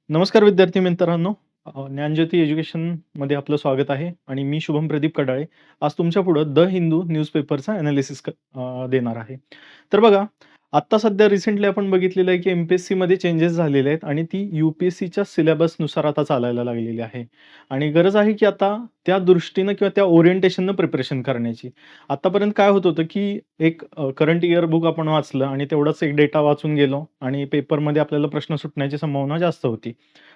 नमस्कार विद्यार्थी मित्रांनो. ज्ञानज्योती एज्युकेशनमध्ये आपलं स्वागत आहे आणि मी शुभम प्रदीप कडाळे आज तुमच्या पुढं द हिंदू न्यूजपेपरचा ॲनालिसिस देणार आहे. तर बघा, आत्ता सध्या रिसेंटली आपण बघितलेलं आहे की एम-पी-एस-सीमध्ये चेंजेस झालेले आहेत आणि ती यू-पी-एस-सीच्या सिलेबसनुसार आता चालायला लागलेली आहे आणि गरज आहे की आता त्या दृष्टीनं किंवा त्या ओरिएंटेशननं प्रिपरेशन करण्याची. आत्तापर्यंत काय होत होतं की एक करंट इयर बुक आपण वाचलं आणि तेवढाच एक डेटा वाचून गेलो आणि पेपरमध्ये आपल्याला प्रश्न सुटण्याची संभावना जास्त होती.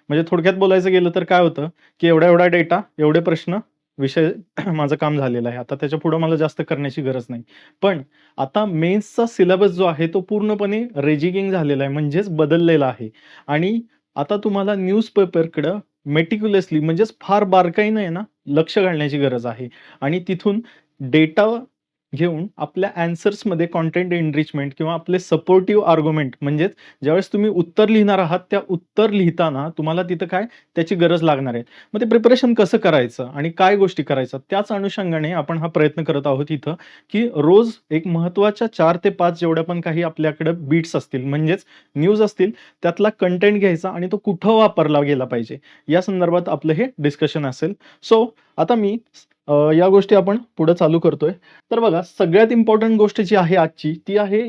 म्हणजे थोडक्यात बोलायचं गेलं तर काय होतं, की एवढा-एवढा डेटा, एवढे प्रश्न, विषय माझं काम झालेलं आहे. आता त्याच्यापुढे मला जास्त करण्याची गरज नाही. पण आता मेन्सचा सिलेबस जो आहे तो पूर्णपणे रेजिगिंग झालेला आहे, म्हणजेच बदललेला आहे आणि आता तुम्हाला न्यूजपेपरकडं मेटिक्युलसली म्हणजेच फार बारकाईनं आहे ना, लक्ष घालण्याची गरज आहे आणि तिथून डेटा घेऊन आपल्या ॲन्सर्समध्ये कंटेंट एनरिचमेंट किंवा आपले सपोर्टिव्ह आर्ग्युमेंट म्हणजेच ज्यावेळेस तुम्ही उत्तर लिहिणार आहात, त्या उत्तर लिहिताना तुम्हाला तिथं काय त्याची गरज लागणार आहे. मग ते प्रिपरेशन कसं करायचं आणि काय गोष्टी करायच्या त्याच अनुषंगाने आपण हा प्रयत्न करत आहोत इथं, की रोज एक महत्त्वाच्या 4 ते 5 जेवढ्या पण काही आपल्याकडे बीट्स असतील म्हणजेच न्यूज असतील, त्यातला कंटेंट घ्यायचा आणि तो कुठं वापरला गेला पाहिजे, या संदर्भात आपलं हे डिस्कशन असेल. सो आता मी या गोष्टी आपण पुढे चालू करतोय. तर बघा, सगळ्यात इम्पोर्टंट गोष्ट जी आहे आजची ती आहे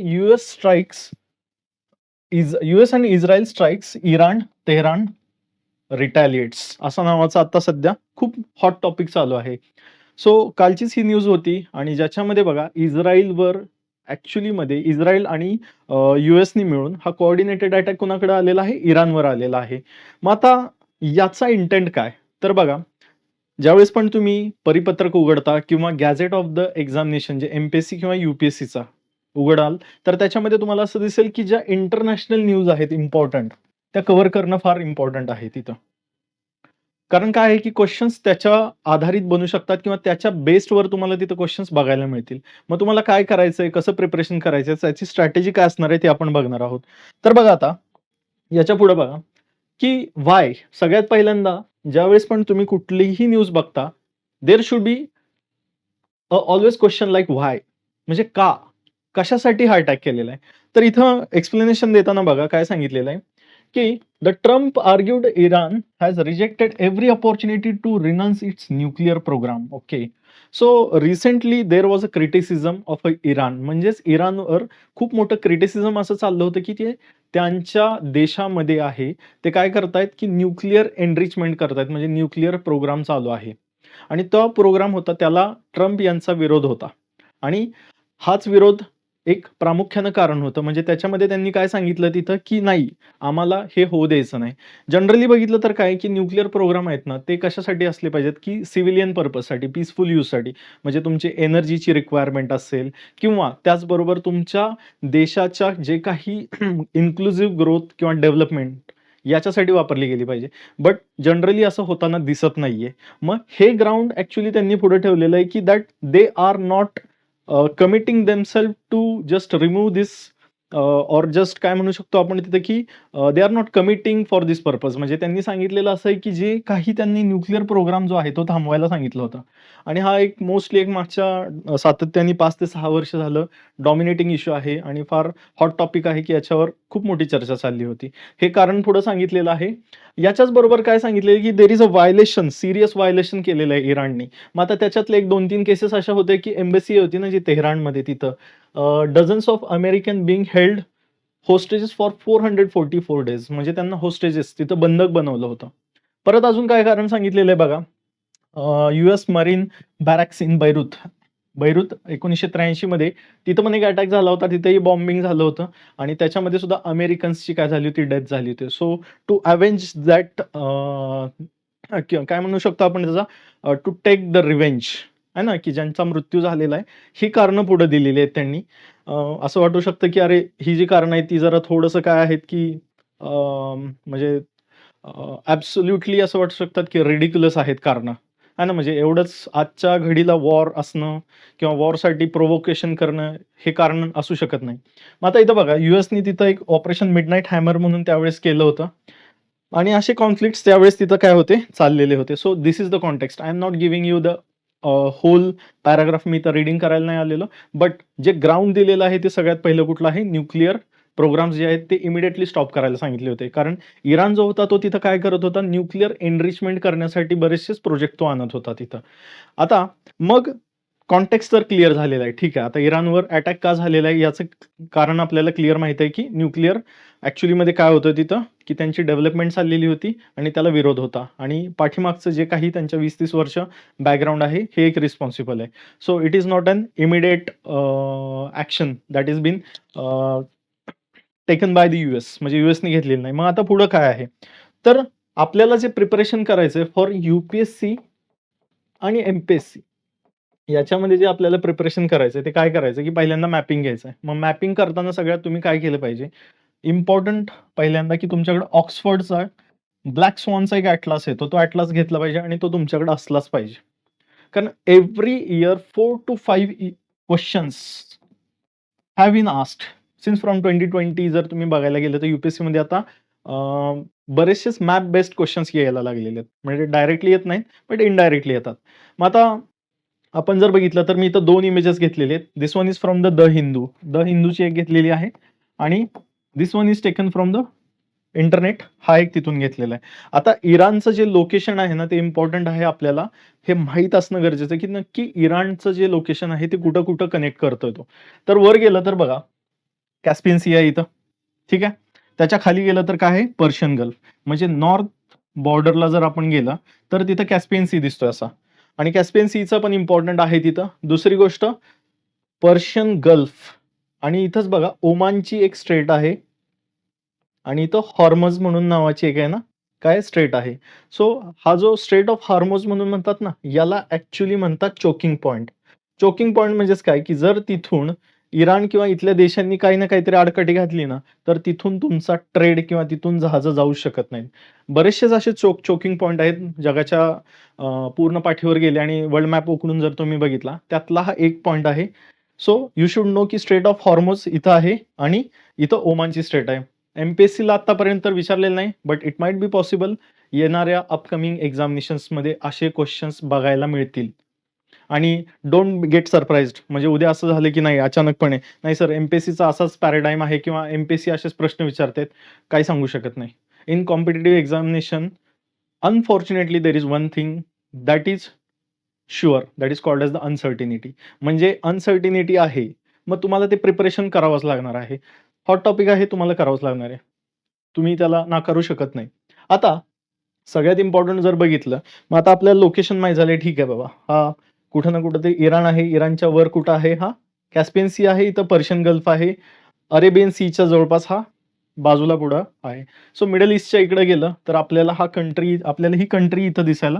यूएस आणि इस्रायल स्ट्राइक्स, इराण, तेहरान रिटॅलिएट्स असा नावाचा आता सध्या खूप हॉट टॉपिक चालू आहे. सो कालचीच ही न्यूज होती आणि ज्याच्यामध्ये बघा इस्राईलवर ॲक्चुअलीमध्ये इस्रायल आणि यूएसनी मिळून हा कोऑर्डिनेटेड अटॅक कुणाकडे आलेला आहे? इराणवर आलेला आहे. मग आता याचा इंटेंट काय? तर बघा, ज्यावेळेस पण तुम्ही परिपत्रक उघडता किंवा गॅझेट ऑफ द एक्झामिनेशन जे एम-पी-एस-सी किंवा यू-पी-एस-सीचा उघडाल, तर त्याच्यामध्ये तुम्हाला असं दिसेल की ज्या इंटरनॅशनल न्यूज आहेत इम्पोर्टंट, त्या कव्हर करणं फार इम्पोर्टंट आहे तिथं. कारण काय आहे की क्वेशन्स त्याच्या आधारित बनू शकतात किंवा त्याच्या बेस्डवर तुम्हाला तिथं क्वेशन्स बघायला मिळतील. मग तुम्हाला काय करायचंय, कसं प्रिपरेशन करायचंय, त्याची स्ट्रॅटेजी काय असणार आहे ते आपण बघणार आहोत. तर बघा आता, याच्यापुढे बघा की व्हाय सगळ्यात पहिल्यांदा ज्यावेळेस पण तुम्ही कुठलीही न्यूज बघता, there should be always question like why म्हणजे का? कशासाठी हा अटॅक केलेला आहे? तर इथं एक्सप्लेनेशन देताना बघा काय सांगितलेलं आहे, की the Trump argued Iran has rejected every opportunity to renounce its nuclear program. Okay. So recently there was a criticism of Iran म्हणजेच इराणवर खूप मोठं क्रिटिसिझम असं चाललं होतं, की ते त्यांच्या देशामध्ये आहे, ते काय करतायत, की न्यूक्लिअर एनरिचमेंट करतायत म्हणजे न्यूक्लिअर प्रोग्राम चालू आहे. आणि तो प्रोग्राम होता त्याला ट्रम्प यांचा विरोध होता आणि हाच विरोध एक प्रामुख्यानं कारण होतं. म्हणजे त्याच्यामध्ये त्यांनी काय सांगितलं तिथं, की नाही, आम्हाला हे होऊ द्यायचं नाही. जनरली बघितलं तर काय, की न्यूक्लिअर प्रोग्राम आहेत ना, ते कशासाठी असले पाहिजेत, की सिव्हिलियन पर्पजसाठी, पीसफुल यूजसाठी. म्हणजे तुमची एनर्जीची रिक्वायरमेंट असेल किंवा त्याचबरोबर तुमच्या देशाच्या जे काही इन्क्लुसिव्ह ग्रोथ किंवा डेव्हलपमेंट याच्यासाठी वापरली गेली पाहिजे. बट जनरली असं होताना दिसत नाहीये. मग हे ग्राउंड ॲक्चुअली त्यांनी पुढे ठेवलेलं आहे, की that they are not committing themselves to just remove this or just काय म्हणू शकतो आपण तिथे, की they are not committing for this purpose. म्हणजे त्यांनी सांगितलेलं असं आहे, की जे काही त्यांनी न्यूक्लिअर प्रोग्राम जो आहे तो थांबवायला सांगितलं होतं आणि हा एक मोस्टली एक मागच्या सातत्याने 5 ते 6 वर्ष झालं डॉमिनेटिंग इश्यू आहे आणि फार हॉट टॉपिक आहे, की याच्यावर खूप मोठी चर्चा चालली होती. हे कारण पुढं सांगितलेलं आहे. याच्याच बरोबर काय सांगितलेलं, की there is a violation, serious violation केलेलं आहे इराणनी. मग आता त्याच्यातले 1-2-3 केसेस अशा होत्या, की एम्बसी होती ना जी तेहरानमध्ये तिथं dozens of American being held hostages for 444 days म्हणजे त्यांना होस्टेजेस तिथं बंधक बनवलं होतं. परत अजून काय कारण सांगितलेलं आहे बघा. यूएस मरीन बॅरॅक्स इन बैरूत 1983 मध्ये तिथं पण एक अटॅक झाला होता. तिथेही बॉम्बिंग झालं होतं आणि त्याच्यामध्ये सुद्धा अमेरिकन्सची काय झाली होती, डेथ झाली होती. सो टू अवेंज दॅट काय म्हणू शकतो आपण त्याचा, टू टेक द रिव्हेंज आहे ना, की ज्यांचा मृत्यू झालेला आहे, ही कारणं पुढे दिलेली आहेत त्यांनी. असं वाटू शकतं, की अरे ही जी कारणं आहेत ती जरा थोडंसं काय आहेत, की म्हणजे ॲब्सोल्युटली असं वाटू शकतात, की रिडिक्युलस आहेत कारणं. आहे ना, म्हणजे एवढंच आजच्या घडीला वॉर असणं किंवा वॉरसाठी प्रोव्होकेशन करणं हे कारण असू शकत नाही. मग आता इथं बघा यूएसनी तिथं एक ऑपरेशन मिडनाईट हॅमर म्हणून त्यावेळेस केलं होतं आणि असे कॉन्फ्लिक्ट्स त्यावेळेस तिथं काय होते, चाललेले होते. So this is the context. I am not giving you the whole paragraph मी तर रीडिंग करायला नाही आलेलो. बट जे ग्राउंड दिलेलं आहे ते सगळ्यात पहिलं कुठलं आहे, न्यूक्लिअर प्रोग्राम्स जे आहेत ते इमिडिएटली स्टॉप करायला सांगितले होते. कारण इराण जो होता तो तिथं काय करत होता, न्यूक्लिअर एनरिचमेंट करण्यासाठी बरेचसेच प्रोजेक्ट तो आणत होता तिथं. आता मग कॉन्टेक्स्ट तर क्लिअर झालेला आहे. ठीक आहे. आता इराणवर अटॅक का झालेला आहे याचं कारण आपल्याला क्लिअर माहीत आहे, की न्यूक्लिअर ॲक्चुअलीमध्ये काय होतं तिथं, की त्यांची डेव्हलपमेंट चाललेली होती आणि त्याला विरोध होता आणि पाठीमागचं जे काही त्यांच्या 20-30 वर्ष बॅकग्राऊंड आहे, हे एक रिस्पॉन्सिबल आहे. So it is not an immediate action that is been taken by the US, म्हणजे यूएसने घेतलेली नाही. मग आता पुढं काय आहे? तर आपल्याला जे प्रिपरेशन करायचंय फॉर यूपीएससी आणि एमपीएससी याच्यामध्ये जे आपल्याला प्रिपरेशन करायचंय ते काय करायचं, की पहिल्यांदा मॅपिंग घ्यायचं आहे. मग मॅपिंग करताना सगळ्यात तुम्ही काय केलं पाहिजे? इम्पोर्टंट पहिल्यांदा, की तुमच्याकडे ऑक्सफर्डचा ब्लॅक स्वानचा एक ॲटलास येतो. तो ॲटलास घेतला पाहिजे आणि तो तुमच्याकडे असलाच पाहिजे. कारण every year 4 to 5 questions have been asked since from 2020. जर तुम्ही बघायला गेलं तर यूपीएससीमध्ये आता बरेचसेच मॅप बेस्ड क्वेश्चन्स यायला लागलेले आहेत. म्हणजे डायरेक्टली येत नाहीत, बट इनडायरेक्टली येतात. मग आता आपण जर बघितलं तर मी इथं 2 इमेजेस घेतलेले आहेत. This one is from the Hindu. The हिंदूची एक घेतलेली आहे आणि this one is taken from the internet. हा एक तिथून घेतलेला आहे. आता इराणचं जे लोकेशन आहे ना, ते इम्पॉर्टंट आहे. आपल्याला हे माहीत असणं गरजेचं आहे, की नक्की इराणचं जे लोकेशन आहे ते कुठं-कुठं कनेक्ट करतोय तो. तर वर गेलं तर बघा, कॅस्पियन सी आहे इथं. ठीक आहे. त्याच्या खाली गेलं तर काय आहे? Persian gulf. म्हणजे नॉर्थ बॉर्डरला जर आपण गेलं तर तिथं कॅस्पियन सी दिसतोय असा आणि कॅस्पियन सीचं पण इम्पॉर्टंट आहे तिथं. दुसरी गोष्ट पर्शियन गल्फ आणि इथंच बघा ओमानची एक स्ट्रेट आहे आणि इथं हॉर्मझ म्हणून नावाची एक आहे ना, काय स्ट्रेट आहे. सो हा जो स्ट्रेट ऑफ हॉर्मझ म्हणून म्हणतात ना, याला ॲक्चुअली म्हणतात चोकिंग पॉइंट. चोकिंग पॉइंट म्हणजेच काय, की जर तिथून इराण किंवा इथल्या देशांनी काही ना काहीतरी आडकाठी घातली ना, तर तिथून तुमचा ट्रेड किंवा तिथून जहाजं जाऊ शकत नाहीत. बरेचसेच असे चोकिंग पॉइंट आहेत जगाच्या पूर्ण पाठीवर गेले आणि वर्ल्ड मॅप उघडून जर तुम्ही बघितला, त्यातला हा एक पॉइंट आहे. सो यू शुड नो की स्ट्रेट ऑफ हॉर्मझ इथं आहे आणि इथं ओमानची स्ट्रेट आहे. एमपीएससीला आतापर्यंत तर विचारलेलं नाही, but it might be possible येणाऱ्या अपकमिंग एक्झामिनेशन्समध्ये असे क्वेश्चन्स बघायला मिळतील. आणि डोंट गेट सरप्राइज्ड. म्हणजे उद्या असं झालं की नाही अचानकपणे, नाही सर एमपीएससीचा असाच पॅराडाईम आहे किंवा एमपीएससी असेच प्रश्न विचारतात, काही सांगू शकत नाही. In competitive examination unfortunately there is one thing that is sure, that is called as the uncertainty. म्हणजे अनसर्टिनिटी आहे, मग तुम्हाला ते प्रिपरेशन करावंच लागणार आहे. हॉट टॉपिक आहे, तुम्हाला करावंच लागणार आहे. तुम्ही त्याला नाकारू शकत नाही. आता सगळ्यात इम्पॉर्टंट जर बघितलं, मग आता आपल्याला लोकेशन माहीत झालंय. ठीक आहे बाबा, हा कुठं ना कुठं ते इराण आहे. इराणच्या वर कुठं आहे? हा कॅस्पियन सी आहे. इथं पर्शियन गल्फ आहे. अरेबियन सीच्या जवळपास हा बाजूला पुढं आहे. सो मिडल ईस्टच्या इकडे गेलं तर आपल्याला आपल्याला ही कंट्री इथं दिसायला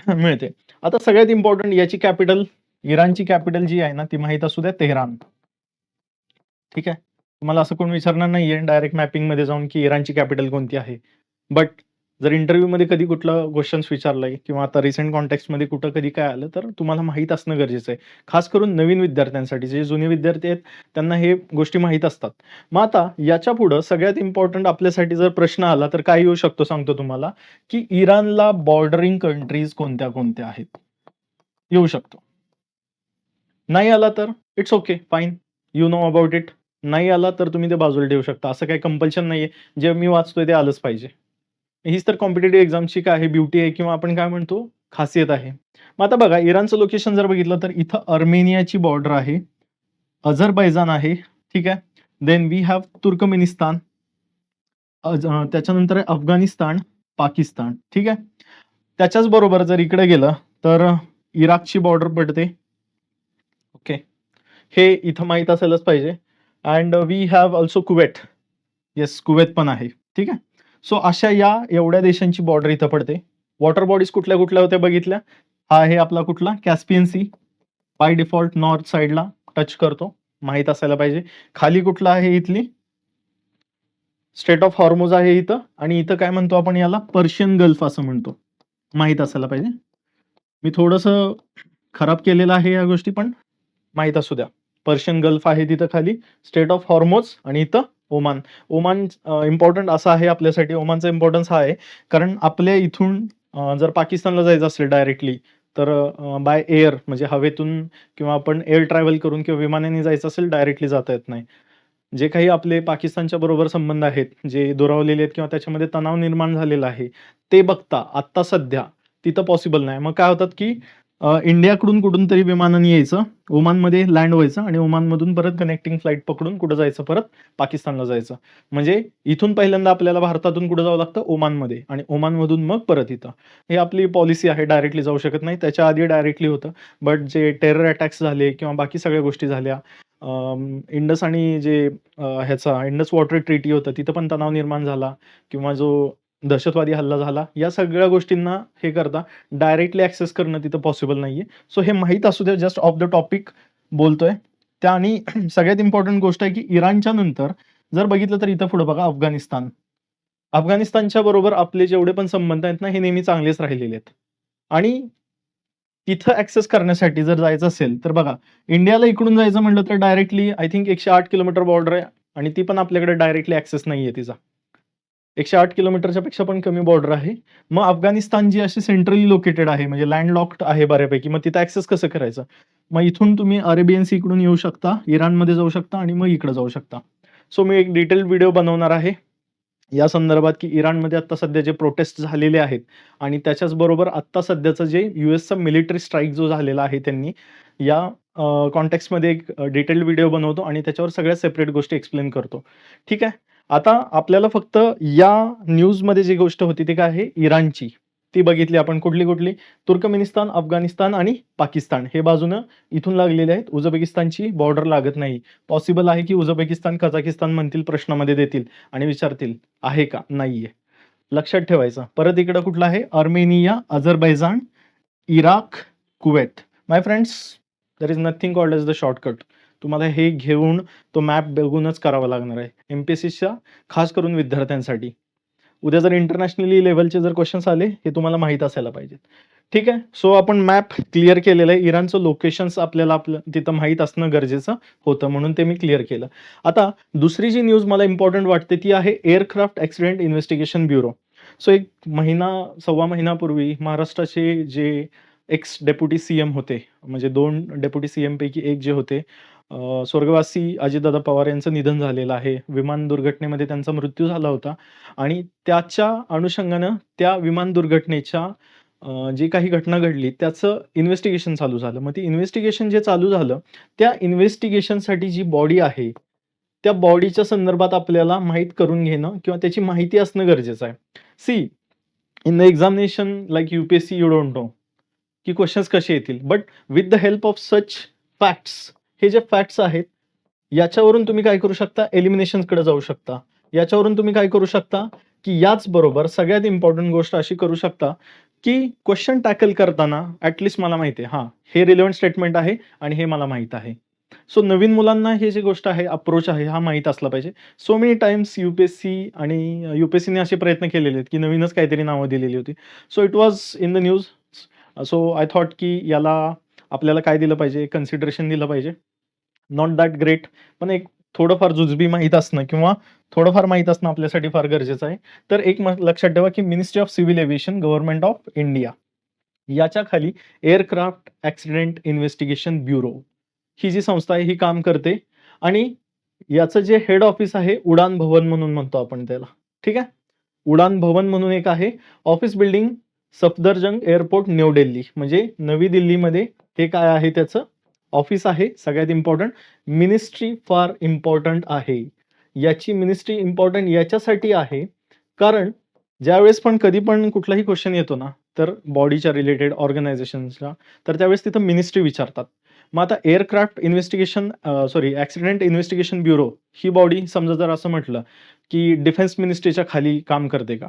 मिळते. आता सगळ्यात इम्पॉर्टंट याची कॅपिटल, इराणची कॅपिटल जी आहे ना, ती माहीत असू द्या तेहरान. ठीक आहे. तुम्हाला असं कोण विचारणार नाहीये डायरेक्ट मॅपिंगमध्ये जाऊन, की इराणची कॅपिटल कोणती आहे. बट जर इंटरव्ह्यूमध्ये कधी कुठलं क्वेश्चन्स विचारलंय किंवा आता रिसेंट कॉन्टेक्स्टमध्ये कुठं कधी काय आलं, तर तुम्हाला माहीत असणं गरजेचं आहे. खास करून नवीन विद्यार्थ्यांसाठी. जे जुने विद्यार्थी आहेत त्यांना हे गोष्टी माहीत असतात. मग आता याच्या पुढं सगळ्यात इम्पॉर्टंट आपल्यासाठी जर प्रश्न आला तर काय येऊ शकतो सांगतो तुम्हाला, की इराणला बॉर्डरिंग कंट्रीज कोणत्या-कोणत्या आहेत? येऊ शकतो. नाही आला तर it's okay, fine. You know about it. नाही आला तर तुम्ही ते बाजूला ठेवू शकता. असं काही कंपल्शन नाहीये. जे मी वाचतोय ते आलंच पाहिजे. हीच तर कॉम्पिटिटिव्ह एक्झामची काय आहे ब्युटी आहे किंवा आपण काय म्हणतो खासियत आहे. मग आता बघा इराणचं लोकेशन जर बघितलं तर इथं अर्मेनियाची बॉर्डर आहे, अझरबैजान आहे. ठीक आहे. देन वी हॅव तुर्कमेनिस्तान, त्याच्यानंतर आहे अफगाणिस्तान, पाकिस्तान. ठीक आहे. त्याच्याच बरोबर जर इकडे गेलं तर इराकची बॉर्डर पडते. ओके. हे इथं माहीत असायलाच पाहिजे. And we have also Kuwait. Yes, Kuwait पण आहे. ठीक आहे. सो अशा या एवढ्या देशांची बॉर्डर इथं पडते. वॉटर बॉडीज कुठल्या-कुठल्या होत्या बघितल्या? हा आहे आपला कुठला? Caspian sea. By default north साइडला टच करतो. माहीत असायला पाहिजे. खाली कुठला आहे इथली? स्ट्रेट ऑफ हॉर्मोज आहे इथं आणि इथं काय म्हणतो आपण याला? पर्शियन गल्फ असं म्हणतो. माहीत असायला पाहिजे. मी थोडंसं खराब केलेलं आहे या गोष्टी, पण माहीत असू द्या. पर्शियन गल्फ आहे तिथं खाली, स्ट्रेट ऑफ हॉर्मोज आणि इथं ओमान. ओमान इम्पॉर्टंट असा आहे आपल्यासाठी. ओमानचा इम्पॉर्टन्स हा आहे कारण आपल्या इथून जर पाकिस्तानला जायचं असेल डायरेक्टली तर बाय एअर म्हणजे हवेतून किंवा आपण एअर ट्रॅव्हल करून किंवा विमानाने जायचं असेल डायरेक्टली जाता येत नाही. जे काही आपले पाकिस्तानच्या बरोबर संबंध आहेत, जे दुरावलेले आहेत किंवा त्याच्यामध्ये तणाव निर्माण झालेला आहे, ते बघता आत्ता सध्या तिथं पॉसिबल नाही. मग काय होतात, की इंडियाकडून कुठून तरी विमानाने यायचं, ओमानमध्ये लँड व्हायचं आणि ओमानमधून परत कनेक्टिंग फ्लाइट पकडून कुठं जायचं, परत पाकिस्तानला जायचं. म्हणजे इथून पहिल्यांदा आपल्याला भारतातून कुठं जावं लागतं, ओमानमध्ये, आणि ओमानमधून मग परत इथं. ही आपली पॉलिसी आहे, डायरेक्टली जाऊ शकत नाही. त्याच्या आधी डायरेक्टली होतं. बट जे टेरर अटॅक्स झाले किंवा बाकी सगळ्या गोष्टी झाल्या, इंडस आणि जे ह्याचा इंडस वॉटर ट्रीटी होतं, तिथं पण तणाव निर्माण झाला किंवा जो दहशतवादी हल्ला झाला, या सगळ्या गोष्टींना हे करता डायरेक्टली ॲक्सेस करणं तिथं पॉसिबल नाहीये. सो हे माहीत असू दे, जस्ट ऑफ द टॉपिक बोलतोय. त्या आणि सगळ्यात इम्पॉर्टंट गोष्ट आहे, की इराणच्या नंतर जर बघितलं तर इथं पुढे बघा अफगाणिस्तान. अफगाणिस्तानच्या बरोबर आपले जेवढे पण संबंध आहेत ना, हे नेहमी चांगलेच राहिलेले आहेत. आणि तिथं ॲक्सेस करण्यासाठी जर जायचं असेल, तर बघा इंडियाला इकडून जायचं म्हटलं तर directly I think 108 kilometre border आहे आणि ती पण आपल्याकडे डायरेक्टली ॲक्सेस नाहीये तिचा. 108 किलोमीटरच्या पेक्षा पण कमी बॉर्डर आहे. मग अफगाणिस्तान जी अशी सेंट्रली लोकेटेड आहे, म्हणजे लँडलॉक्ड आहे बऱ्यापैकी. मग तिथं ॲक्सेस कसं करायचं? मग इथून तुम्ही अरेबियन सीकडून येऊ शकता, इराणमध्ये जाऊ शकता आणि मग इकडे जाऊ शकता. सो मी एक डिटेल्ड व्हिडिओ बनवणार आहे या संदर्भात, की इराणमध्ये आत्ता सध्या जे प्रोटेस्ट झालेले आहेत आणि त्याच्याच बरोबर आत्ता सध्याचं जे यूएसचा मिलिटरी स्ट्राईक जो झालेला आहे, त्यांनी या कॉन्टेक्स्टमध्ये एक डिटेल्ड व्हिडिओ बनवतो आणि त्याच्यावर सगळ्या सेपरेट गोष्टी एक्सप्लेन करतो. ठीक आहे. आता आपल्याला फक्त या न्यूजमध्ये जी गोष्ट होती ती काय आहे, इराणची. ती बघितली आपण. कुठली? तुर्कमेनिस्तान, अफगाणिस्तान आणि पाकिस्तान हे बाजूनं इथून लागलेले आहेत. उझबेकिस्तानची बॉर्डर लागत नाही. पॉसिबल आहे की उझबेकिस्तान, कझाकिस्तान म्हणतील, प्रश्नामध्ये देतील आणि विचारतील, आहे का? नाहीये. लक्षात ठेवायचं. परत इकडं कुठलं आहे? Armenia, Azerbaijan, Iraq, Kuwait. My friends, there is nothing called as the shortcut. तुम्हाला हे घेऊन तो मॅप बघूनच करावा लागणार आहे. एमपीएससीच्या खास करून विद्यार्थ्यांसाठी. उद्या जर इंटरनॅशनली लेव्हलचे जर क्वेश्चन्स आले, हे तुम्हाला माहीत असायला पाहिजेत. ठीक आहे. सो आपण मॅप क्लिअर केलेलं आहे. इराणचं लोकेशन्स आपल्याला तिथं माहीत असणं गरजेचं होतं, म्हणून ते मी क्लिअर केलं. आता दुसरी जी न्यूज मला इम्पॉर्टंट वाटते ती आहे aircraft accident investigation bureau. So एक महिना, सव्वा महिन्यापूर्वी महाराष्ट्राचे जे एक्स डेप्युटी सीएम होते, म्हणजे 2 डेप्युटी सीएमपैकी एक जे होते, स्वर्गवासी अजितदादा पवार यांचं निधन झालेलं आहे. विमान दुर्घटनेमध्ये त्यांचा मृत्यू झाला होता आणि त्याच्या अनुषंगानं त्या विमान दुर्घटनेच्या जी काही घटना घडली त्याचं इन्व्हेस्टिगेशन चालू झालं. मग ती इन्व्हेस्टिगेशन जे चालू झालं, त्या इन्व्हेस्टिगेशनसाठी जी बॉडी आहे, त्या बॉडीच्या संदर्भात आपल्याला माहीत करून घेणं किंवा त्याची माहिती असणं गरजेचं आहे. See, in the examination like UPSC you don't know की क्वेश्चन्स कसे येतील. But with the help of such facts, हे जे फॅक्ट्स आहेत, याच्यावरून तुम्ही काय करू शकता? एलिमिनेशन्सकडे जाऊ शकता. याच्यावरून तुम्ही काय करू शकता? की याचबरोबर सगळ्यात इम्पॉर्टंट गोष्ट अशी करू शकता, की क्वेश्चन टॅकल करताना ॲटलीस्ट मला माहिती आहे, हां, हे रिलेव्हंट स्टेटमेंट आहे आणि हे मला माहीत आहे. सो नवीन मुलांना हे जी गोष्ट आहे, अप्रोच आहे, हा माहीत असला पाहिजे. सो मेनी टाइम्स यूपीएससी आणि यूपीएससीने असे प्रयत्न केलेले आहेत, की नवीनच काहीतरी नावं दिलेली होती. So it was in the news. So I thought की याला आपल्याला काय दिलं पाहिजे? कन्सिडरेशन दिलं पाहिजे. नॉट दॅट ग्रेट, पण एक थोडंफार जुजबी माहीत असणं किंवा थोडंफार माहीत असणं आपल्यासाठी फार गरजेचं आहे. तर एक लक्षात ठेवा, की ministry of civil aviation, government of India, याच्या खाली एअरक्राफ्ट ॲक्सिडेंट इन्व्हेस्टिगेशन ब्युरो ही जी संस्था आहे, ही काम करते आणि याचं जे हेड ऑफिस आहे, उडान भवन म्हणून म्हणतो आपण त्याला. ठीक आहे. उडान भवन म्हणून एक आहे. Office building, Safdarjung airport, new Delhi. म्हणजे नवी दिल्लीमध्ये हे काय आहे, त्याचं ऑफिस आहे. सगळ्यात इम्पॉर्टंट मिनिस्ट्री फार इम्पॉर्टंट आहे. याची मिनिस्ट्री इम्पॉर्टंट याच्यासाठी आहे, कारण ज्यावेळेस पण कधी पण कुठलाही क्वेश्चन येतो ना, तर बॉडीच्या रिलेटेड ऑर्गनायझेशन्सच्या, तर त्यावेळेस तिथं मिनिस्ट्री विचारतात. मग आता aircraft investigation accident investigation bureau ही बॉडी समजा जर असं म्हटलं, की डिफेन्स मिनिस्ट्रीच्या खाली काम करते का?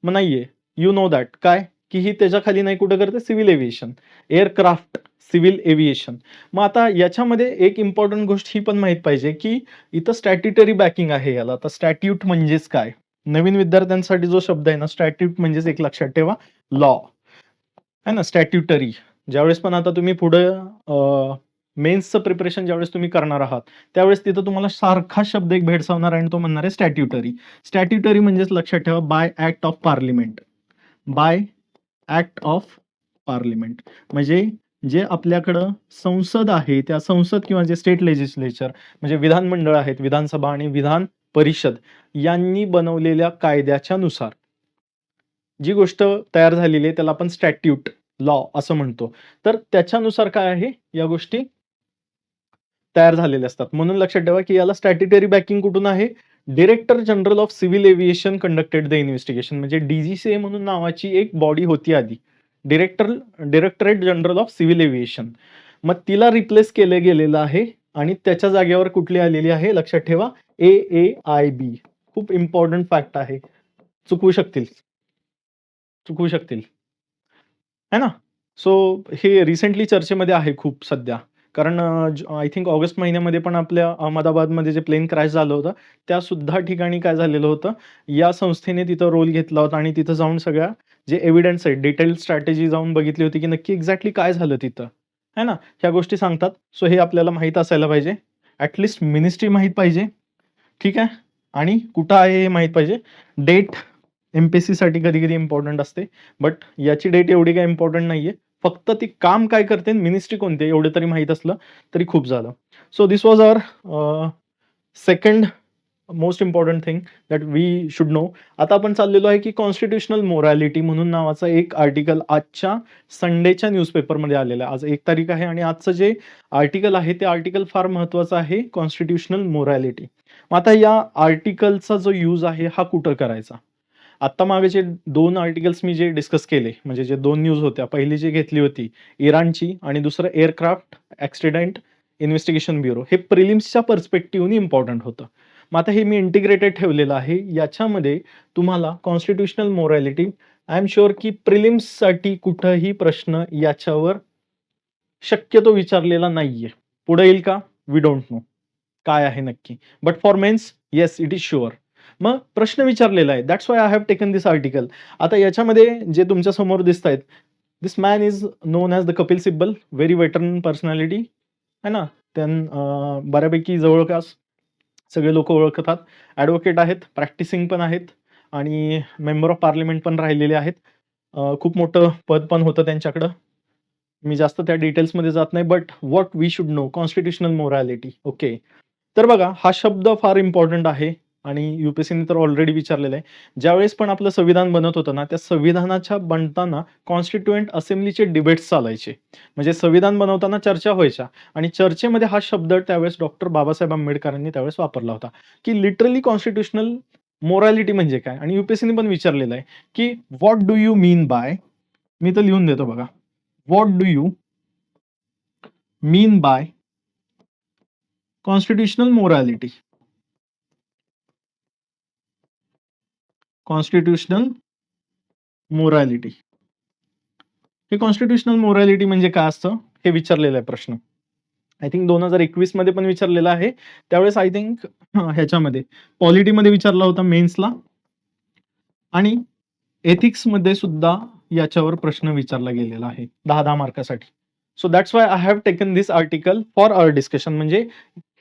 मग नाहीये. You know that. काय? की ही त्याच्या खाली नाही, कुठं करते? Civil aviation. Aircraft civil aviation. मग आता याच्यामध्ये एक इम्पॉर्टंट गोष्ट ही पण माहीत पाहिजे, की इथं स्टॅट्युटरी बॅकिंग आहे याला. आता स्टॅट्यूट म्हणजेच काय? नवीन विद्यार्थ्यांसाठी जो शब्द आहे ना, स्टॅट्यूट म्हणजेच एक लक्षात ठेवा, लॉ आहे ना, स्टॅट्युटरी. ज्यावेळेस पण आता तुम्ही पुढं मेन्सचं प्रिपरेशन ज्यावेळेस तुम्ही करणार आहात, त्यावेळेस तिथं तुम्हाला सारखा शब्द एक भेडसावणार आहे आणि तो म्हणणार आहे स्टॅट्युटरी. स्टॅट्युटरी म्हणजेच लक्षात ठेवा, by act of parliament. By act of parliament म्हणजे जे आपल्याकडं संसद आहे, त्या संसद किंवा जे स्टेट लेजिस्लेचर म्हणजे विधानमंडळ आहेत, विधानसभा आणि विधान परिषद यांनी बनवलेल्या कायद्याच्या नुसार जी गोष्ट तयार झालेली आहे त्याला आपण स्टॅट्यूट, लॉ असं म्हणतो. तर त्याच्यानुसार काय आहे, या गोष्टी तयार झालेले असतात. म्हणून लक्षात ठेवा, की याला स्टॅट्युटरी बॅकिंग कुठून आहे? Director general of civil aviation conducted the investigation म्हणजे डी-जी-सी-ए म्हणून नावाची एक बॉडी होती आधी. Directorate general of civil aviation. मग तिला रिप्लेस केलं गेलेलं आहे आणि त्याच्या जागेवर कुठली आलेली आहे? लक्षात ठेवा, AAIB. खूप इम्पोर्टंट फॅक्ट आहे. चुकवू शकतील. चुकवू शकतील. है ना? सो हे रिसेंटली चर्चेमध्ये आहे खूप सध्या. कारण आय थिंक ऑगस्ट महिन्यामध्ये पण आपल्या अहमदाबादमध्ये जे प्लेन क्रॅश झालं होतं, त्या सुद्धा ठिकाणी काय झालेलं होतं, या संस्थेने तिथं रोल घेतला होता आणि तिथं जाऊन सगळ्या जे एव्हिडन्स आहेत, डिटेल स्ट्रॅटेजी जाऊन बघितली होती, की नक्की एक्झॅक्टली काय झालं तिथं, है ना? ह्या गोष्टी सांगतात. सो हे आपल्याला माहीत असायला पाहिजे. ॲट लीस्ट मिनिस्ट्री माहीत पाहिजे. ठीक आहे? आणि कुठं आहे हे माहीत पाहिजे. डेट एम-पी-एस-सीसाठी कधी-कधी इम्पोर्टंट असते. बट याची डेट एवढी काही इम्पोर्टंट नाहीये. फक्त ती काम काय करते, मिनिस्ट्री कोणती आहे, एवढं तरी माहीत असलं तरी खूप झालं. So this was our second most important thing that we should know. आता आपण चाललेलो आहे, की कॉन्स्टिट्यूशनल मोरॅलिटी म्हणून नावाचा एक आर्टिकल आजच्या संडेच्या न्यूजपेपरमध्ये आलेला आहे. आज 1 तारीख आहे आणि आजचं जे आर्टिकल आहे, ते आर्टिकल फार महत्त्वाचं आहे, कॉन्स्टिट्यूशनल मोरॅलिटी. मग आता या आर्टिकलचा जो यूज आहे, हा कुठं करायचा? आत्ता मागे जे 2 आर्टिकल्स मी जे डिस्कस केले, म्हणजे जे 2 न्यूज होत्या. पहिली जी घेतली होती इराणची आणि दुसरं एअरक्राफ्ट ॲक्सिडेंट इन्व्हेस्टिगेशन ब्युरो. हे प्रिलिम्सच्या पर्स्पेक्टिव्हनी इम्पोर्टंट होतं. मग आता हे मी इंटिग्रेटेड ठेवलेलं आहे. याच्यामध्ये तुम्हाला constitutional morality I am sure की प्रिलिम्ससाठी कुठंही प्रश्न याच्यावर शक्यतो विचारलेला नाहीये. पुढे येईल का? We don't know. काय आहे नक्की. But for mains yes it is sure. मग प्रश्न विचारलेला आहे. That's why I have taken this article. आता याच्यामध्ये जे तुमच्या समोर दिसतायत, this man is known as the Kapil Sibal, very veteran personality है ना. बऱ्यापैकी जवळपास सगळे लोक ओळखतात. ॲडव्होकेट आहेत, प्रॅक्टिसिंग पण आहेत आणि मेंबर ऑफ पार्लिमेंट पण राहिलेले आहेत. खूप मोठं पद पण होतं त्यांच्याकडं. मी जास्त त्या डिटेल्समध्ये जात नाही. But what we should know constitutional morality. Okay. तर बघा, हा शब्द फार इम्पॉर्टंट आहे आणि यू-पी-एस-सीने तर ऑलरेडी विचारलेलं आहे. ज्यावेळेस पण आपलं संविधान बनत होतं ना, त्या संविधानाच्या बनताना कॉन्स्टिट्युएंट असेंब्लीचे डिबेट्स चालायचे. म्हणजे संविधान बनवताना चर्चा व्हायच्या आणि चर्चेमध्ये हा शब्द त्यावेळेस डॉक्टर बाबासाहेब आंबेडकरांनी त्यावेळेस वापरला होता, की लिटरली कॉन्स्टिट्यूशनल मोरॅलिटी म्हणजे काय? आणि यू-पी-एस-सीने पण विचारलेलं आहे, की what do you mean by, मी तर लिहून देतो बघा. What do you mean by constitutional morality? Constitutional morality. हे कॉन्स्टिट्यूशनल मोरॅलिटी म्हणजे काय असतं? हे विचारलेला आहे प्रश्न. आय थिंक 2021 मध्ये पण विचारलेला आहे. त्यावेळेस आय थिंक ह्याच्यामध्ये पॉलिटीमध्ये विचारला होता मेन्सला आणि एथिक्समध्ये सुद्धा याच्यावर प्रश्न विचारला गेलेला आहे 10-10 मार्कासाठी. So that's why I have taken this article for our discussion. म्हणजे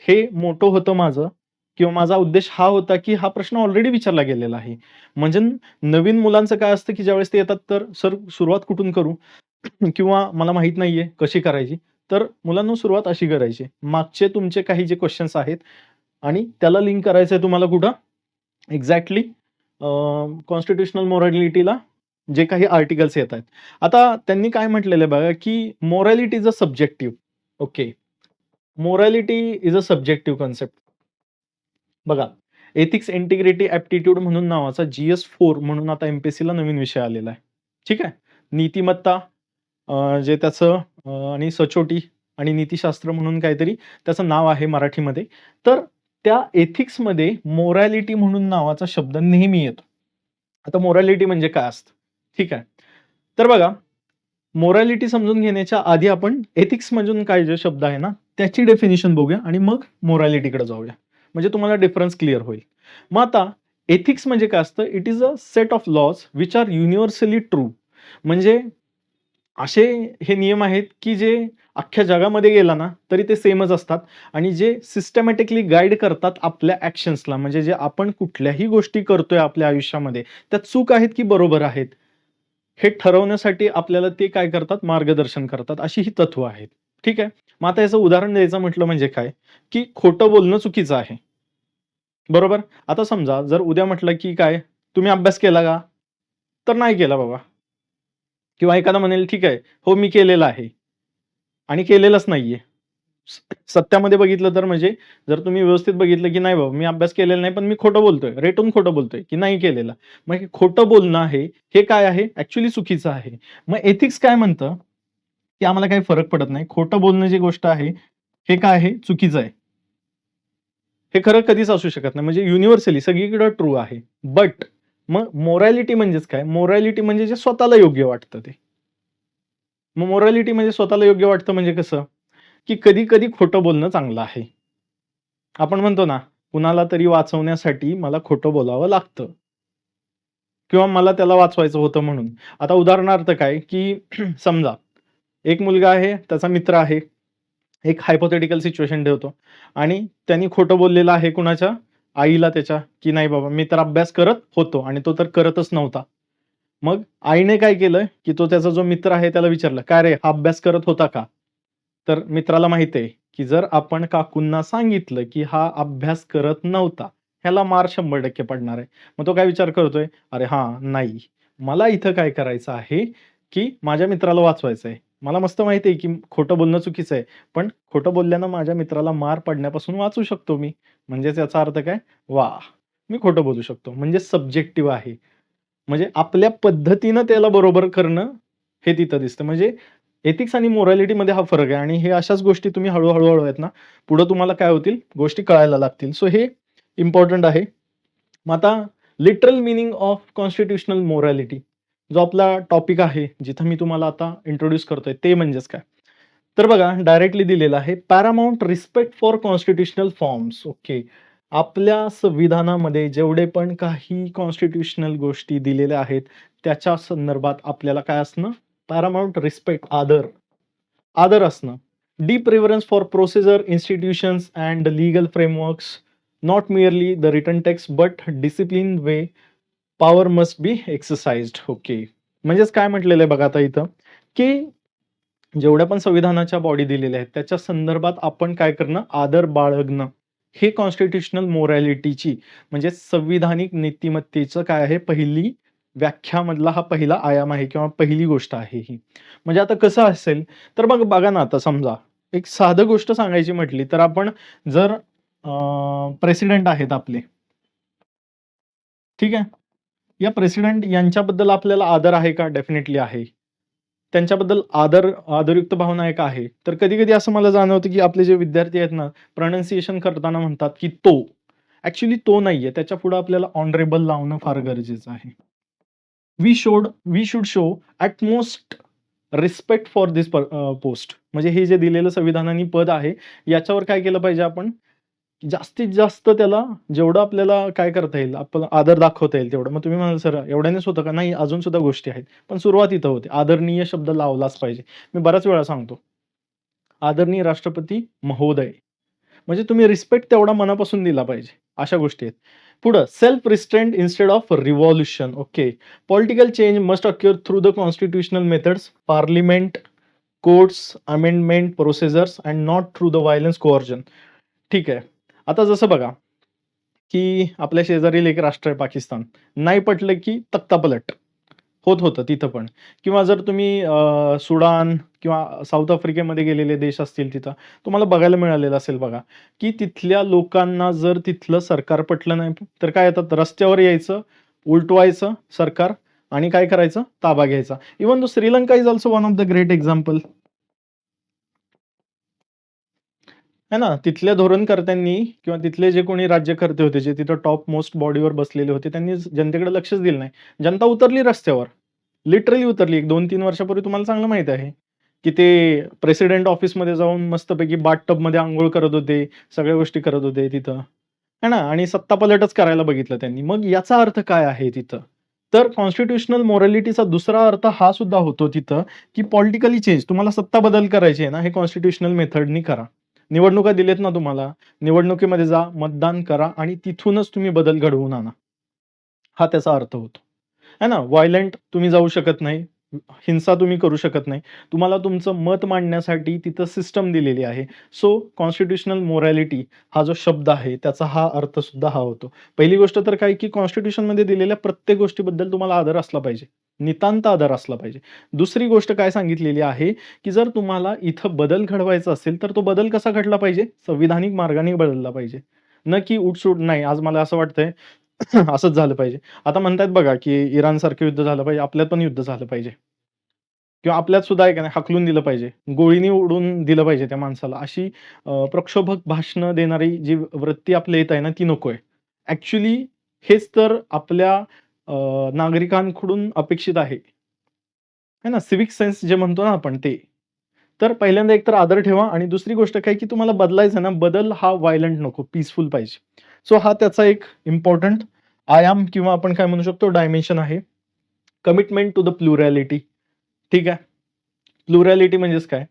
हे मोठं होतं माझं किंवा माझा उद्देश हा होता, की हा प्रश्न ऑलरेडी विचारला गेलेला आहे. म्हणजे नवीन मुलांचं काय असतं, की ज्यावेळेस ते येतात तर सर सुरुवात कुठून करू? किंवा मला माहीत नाहीये कशी करायची. तर मुलांनो सुरुवात अशी करायची. मागचे तुमचे काही जे क्वेशन्स आहेत आणि त्याला लिंक करायचंय तुम्हाला कुठं? एक्झॅक्टली कॉन्स्टिट्यूशनल मोरॅलिटीला जे काही आर्टिकल्स येत आहेत. आता त्यांनी काय म्हटलेलं आहे बघा, की morality is a subjective. Okay. Morality is a subjective concept. बघा, एथिक्स, इंटिग्रिटी, ॲप्टिट्यूड म्हणून नावाचा GS4 म्हणून आता एम-पी-एस-सीला नवीन विषय आलेला आहे. ठीक आहे. नीतिमत्ता जे त्याचं आणि सचोटी आणि नीतिशास्त्र म्हणून काहीतरी त्याचं नाव आहे मराठीमध्ये. तर त्या एथिक्समध्ये मोरॅलिटी म्हणून नावाचा शब्द नेहमी येतो. आता मोरॅलिटी म्हणजे काय असतं? ठीक आहे. तर बघा, मोरॅलिटी समजून घेण्याच्या आधी आपण एथिक्स मधून काय जे शब्द आहे ना, त्याची डेफिनिशन बघूया आणि मग मोरॅलिटीकडे जाऊया. म्हणजे तुम्हाला डिफरन्स क्लिअर होईल. मग आता एथिक्स म्हणजे काय असतं? It is a set of laws which are universally true. म्हणजे असे हे नियम आहेत, की जे अख्ख्या जगामध्ये गेला ना, तरी ते सेमच असतात आणि जे सिस्टमॅटिकली गाईड करतात आपल्या ॲक्शन्सला. म्हणजे जे आपण कुठल्याही गोष्टी करतोय आपल्या आयुष्यामध्ये, त्या चूक आहेत की बरोबर आहेत? हे ठरवण्यासाठी आपल्याला ते काय करतात, मार्गदर्शन करतात. अशी ही तत्व आहेत. ठीक आहे. मग आता याचं उदाहरण द्यायचं म्हटलं म्हणजे काय, की खोटं बोलणं चुकीचं आहे. बरोबर? आता समजा जर उद्या म्हटलं, की काय, "तुम्ही अभ्यास केला का?" तर नाही केला बाबा. किंवा एखादा म्हणेल, "ठीक आहे, हो मी केलेला आहे." आणि केलेलंच नाहीये. सत्यामध्ये बघितलं तर म्हणजे जर तुम्ही व्यवस्थित बघितलं, की नाही बाबा मी अभ्यास केलेला नाही, पण मी खोटं बोलतोय, रेटून खोटं बोलतोय, की नाही केलेला. मग हे खोटं बोलणं आहे, हे काय आहे? ॲक्चुअली चुकीचं आहे. मग एथिक्स काय म्हणतं, की आम्हाला काही फरक पडत नाही. खोटं बोलणं जी गोष्ट आहे, हे काय आहे? चुकीचं आहे. हे खरं कधीच असू शकत नाही. म्हणजे युनिव्हर्सली सगळीकडे ट्रू आहे. बट मग मोरॅलिटी म्हणजेच काय? मोरॅलिटी म्हणजे जे स्वतःला योग्य वाटतं ते. मग मोरॅलिटी म्हणजे स्वतःला योग्य वाटतं म्हणजे कसं? की कधी-कधी खोटं बोलणं चांगलं आहे. आपण म्हणतो ना, कुणाला तरी वाचवण्यासाठी मला खोटं बोलावं लागतं किंवा मला त्याला वाचवायचं होतं म्हणून. आता उदाहरणार्थ काय, की समजा एक मुलगा आहे, त्याचा मित्र आहे. एक हायपोथेटिकल सिच्युएशन ठेवतो आणि त्यांनी खोटं बोललेलं आहे कुणाच्या? आईला त्याच्या, की "नाही बाबा, मी तर अभ्यास करत होतो" आणि तो तर करतच नव्हता. मग आईने काय केलं, की तो त्याचा जो मित्र आहे त्याला विचारलं, "काय रे, हा अभ्यास करत होता का?" तर मित्राला माहिती आहे, की जर आपण काकूंना सांगितलं, की हा अभ्यास करत नव्हता, ह्याला मार 100% पडणार आहे. मग तो काय विचार करतोय, "अरे हां, नाही. मला इथं काय करायचं आहे, की माझ्या मित्राला वाचवायचं आहे. मला मस्त माहिती आहे, की खोटं बोलणं चुकीचं आहे. पण खोटं बोलल्यानं माझ्या मित्राला मार पडण्यापासून वाचू शकतो मी." म्हणजेच याचा अर्थ काय? वाह! मी खोटं बोलू शकतो. म्हणजे सब्जेक्टिव्ह आहे. म्हणजे आपल्या पद्धतीनं त्याला बरोबर करणं, हे तिथं दिसतं. म्हणजे एथिक्स आणि मोरॅलिटीमध्ये हा फरक आहे आणि हे अशाच गोष्टी तुम्ही हळू आहेत ना, पुढे तुम्हाला काय होतील, गोष्टी कळायला लागतील. सो हे इम्पोर्टंट आहे. मग आता literal meaning of constitutional morality जो आपला टॉपिक आहे, जिथं मी तुम्हाला आता इंट्रोड्यूस करतोय, ते म्हणजेच काय? तर बघा डायरेक्टली दिलेलं आहे, paramount respect for constitutional forms. Okay. आपल्या संविधानामध्ये जेवढे पण काही कॉन्स्टिट्यूशनल गोष्टी दिलेल्या आहेत, त्याच्या संदर्भात आपल्याला काय असणं? पॅरामाउंट रिस्पेक्ट, आदर. आदर असणं. Deep reverence for procedure, institutions and legal frameworks. Not merely the written text but discipline way power must be exercised. Okay. म्हणजेच काय म्हटलेलं आहे बघा आता इथं, की जेवढ्या पण संविधानाच्या बॉडी दिलेल्या आहेत, त्याच्या संदर्भात आपण काय करणं? आदर बाळगणं. हे कॉन्स्टिट्यूशनल मोरॅलिटीची म्हणजे संविधानिक नीतिमत्तेचं काय आहे? पहिली व्याख्यामधला हा पहिला आयाम आहे किंवा पहिली गोष्ट आहे ही. म्हणजे आता कसं असेल, तर मग बघा ना आता समजा, एक साधं गोष्ट सांगायची म्हटली, तर आपण जर प्रेसिडेंट आहेत आपले, ठीक आहे? या प्रेसिडेंट यांच्याबद्दल आपल्याला आदर आहे का? डेफिनिटली आहे. त्यांच्याबद्दल आदरयुक्त भावना एक आहे. तर कधी-कधी असं मला जाणवतं, की आपले जे विद्यार्थी आहेत ना, प्रोनन्सिएशन करताना म्हणतात, की "तो." ॲक्चुअली तो नाहीये. त्याच्यापुढे आपल्याला ऑनरेबल लावणं फार गरजेचं आहे. We should show utmost respect for this post. म्हणजे हे जे दिलेलं संविधानाने पद आहे, याच्यावर काय केलं पाहिजे आपण? जास्तीत जास्त त्याला जेवढं आपल्याला काय करता येईल, आपण आदर दाखवता येईल तेवढं. मग तुम्ही म्हणाल, "सर एवढ्यानेच होतं का?" नाही, अजून सुद्धा गोष्टी आहेत. पण सुरुवात इथं होते. आदरणीय शब्द लावलाच पाहिजे. मी बऱ्याच वेळा सांगतो, आदरणीय राष्ट्रपती महोदय. म्हणजे तुम्ही रिस्पेक्ट तेवढा मनापासून दिला पाहिजे. अशा गोष्टी आहेत. पुढं self restraint instead of revolution. Okay. Political change must occur through the constitutional methods, parliament, courts, amendment procedures and not through the violence coercion. ठीक आहे. आता जसं बघा, की आपल्या शेजारील एक राष्ट्र आहे पाकिस्तान. नाही पटलं की तख्तापलट. होत होतं तिथं पण. किंवा जर तुम्ही सुडान किंवा साऊथ आफ्रिकेमध्ये गेलेले देश असतील तिथं, तुम्हाला बघायला मिळालेलं असेल बघा, की तिथल्या लोकांना जर तिथलं सरकार पटलं नाही, तर काय येतात रस्त्यावर यायचं, उलटवायचं सरकार आणि काय करायचं? ताबा घ्यायचा. Even though Sri Lanka is also one of the great example. आहे ना, तिथल्या धोरणकर्त्यांनी किंवा तिथले जे कोणी राज्यकर्ते होते, जे तिथं टॉप मोस्ट बॉडीवर बसलेले होते, त्यांनी जनतेकडे लक्षच दिलं नाही. जनता उतरली रस्त्यावर. लिटरली उतरली. एक 2-3 वर्षापूर्वी तुम्हाला चांगलं माहीत आहे, की ते प्रेसिडेंट ऑफिसमध्ये जाऊन मस्तपैकी बाथटबमध्ये अंघोळ करत होते, सगळ्या गोष्टी करत होते तिथं, आहे ना आणि सत्तापालटच करायला बघितलं त्यांनी. मग याचा अर्थ काय आहे तिथं? तर कॉन्स्टिट्यूशनल मोरॅलिटीचा दुसरा अर्थ हा सुद्धा होतो तिथं, की पॉलिटिकली चेंज तुम्हाला सत्ता बदल करायची आहे ना, हे कॉन्स्टिट्यूशनल मेथडनी करा. निवडणुका दिलेत ना तुम्हाला, निवडणुकीमध्ये जा, मतदान करा आणि तिथूनच तुम्ही बदल घडवून आणा. हा त्याचा अर्थ होतो. आहे ना, व्हायलंट तुम्ही जाऊ शकत नाही. हिंसा तुम्ही करू शकत नाही. तुम्हाला तुमचं मत मांडण्यासाठी तिथं सिस्टम दिलेली आहे. सो कॉन्स्टिट्यूशनल मोरॅलिटी हा जो शब्द आहे, त्याचा हा अर्थ सुद्धा हा होतो. पहिली गोष्ट तर काय, की कॉन्स्टिट्यूशनमध्ये दिलेल्या प्रत्येक गोष्टीबद्दल तुम्हाला आदर असला पाहिजे. नितांत आदर असला पाहिजे. दुसरी गोष्ट काय सांगितलेली आहे, की जर तुम्हाला इथं बदल घडवायचा असेल, तर तो बदल कसा घडला पाहिजे? संविधानिक मार्गाने बदलला पाहिजे. न की उठ नाही, आज मला असं वाटतंय असंच झालं पाहिजे. आता म्हणतायत बघा, की इराणसारखं युद्ध झालं पाहिजे, आपल्यात पण युद्ध झालं पाहिजे किंवा आपल्यात सुद्धा आहे का नाही हाकलून दिलं पाहिजे. गोळीने उडवून दिलं पाहिजे त्या माणसाला. अशी प्रक्षोभक भाषणं देणारी जी वृत्ती आपल्या येत आहे ना, ती नकोय. ॲक्चुअली हेच तर आपल्या नागरिकांकडून अपेक्षित आहे. है ना? सिव्हिक सेन्स जे म्हणतो ना आपण ते. तर पहिल्यांदा एकतर आदर ठेवा आणि दुसरी गोष्ट काय, की तुम्हाला बदलायचं ना, बदल हा व्हायलंट नको, पीसफुल पाहिजे. सो हा त्याचा एक इम्पोर्टंट आयाम किंवा आपण काय म्हणू शकतो डायमेन्शन आहे. Commitment to the plurality. ठीक आहे. प्लुरॅलिटी म्हणजेच काय?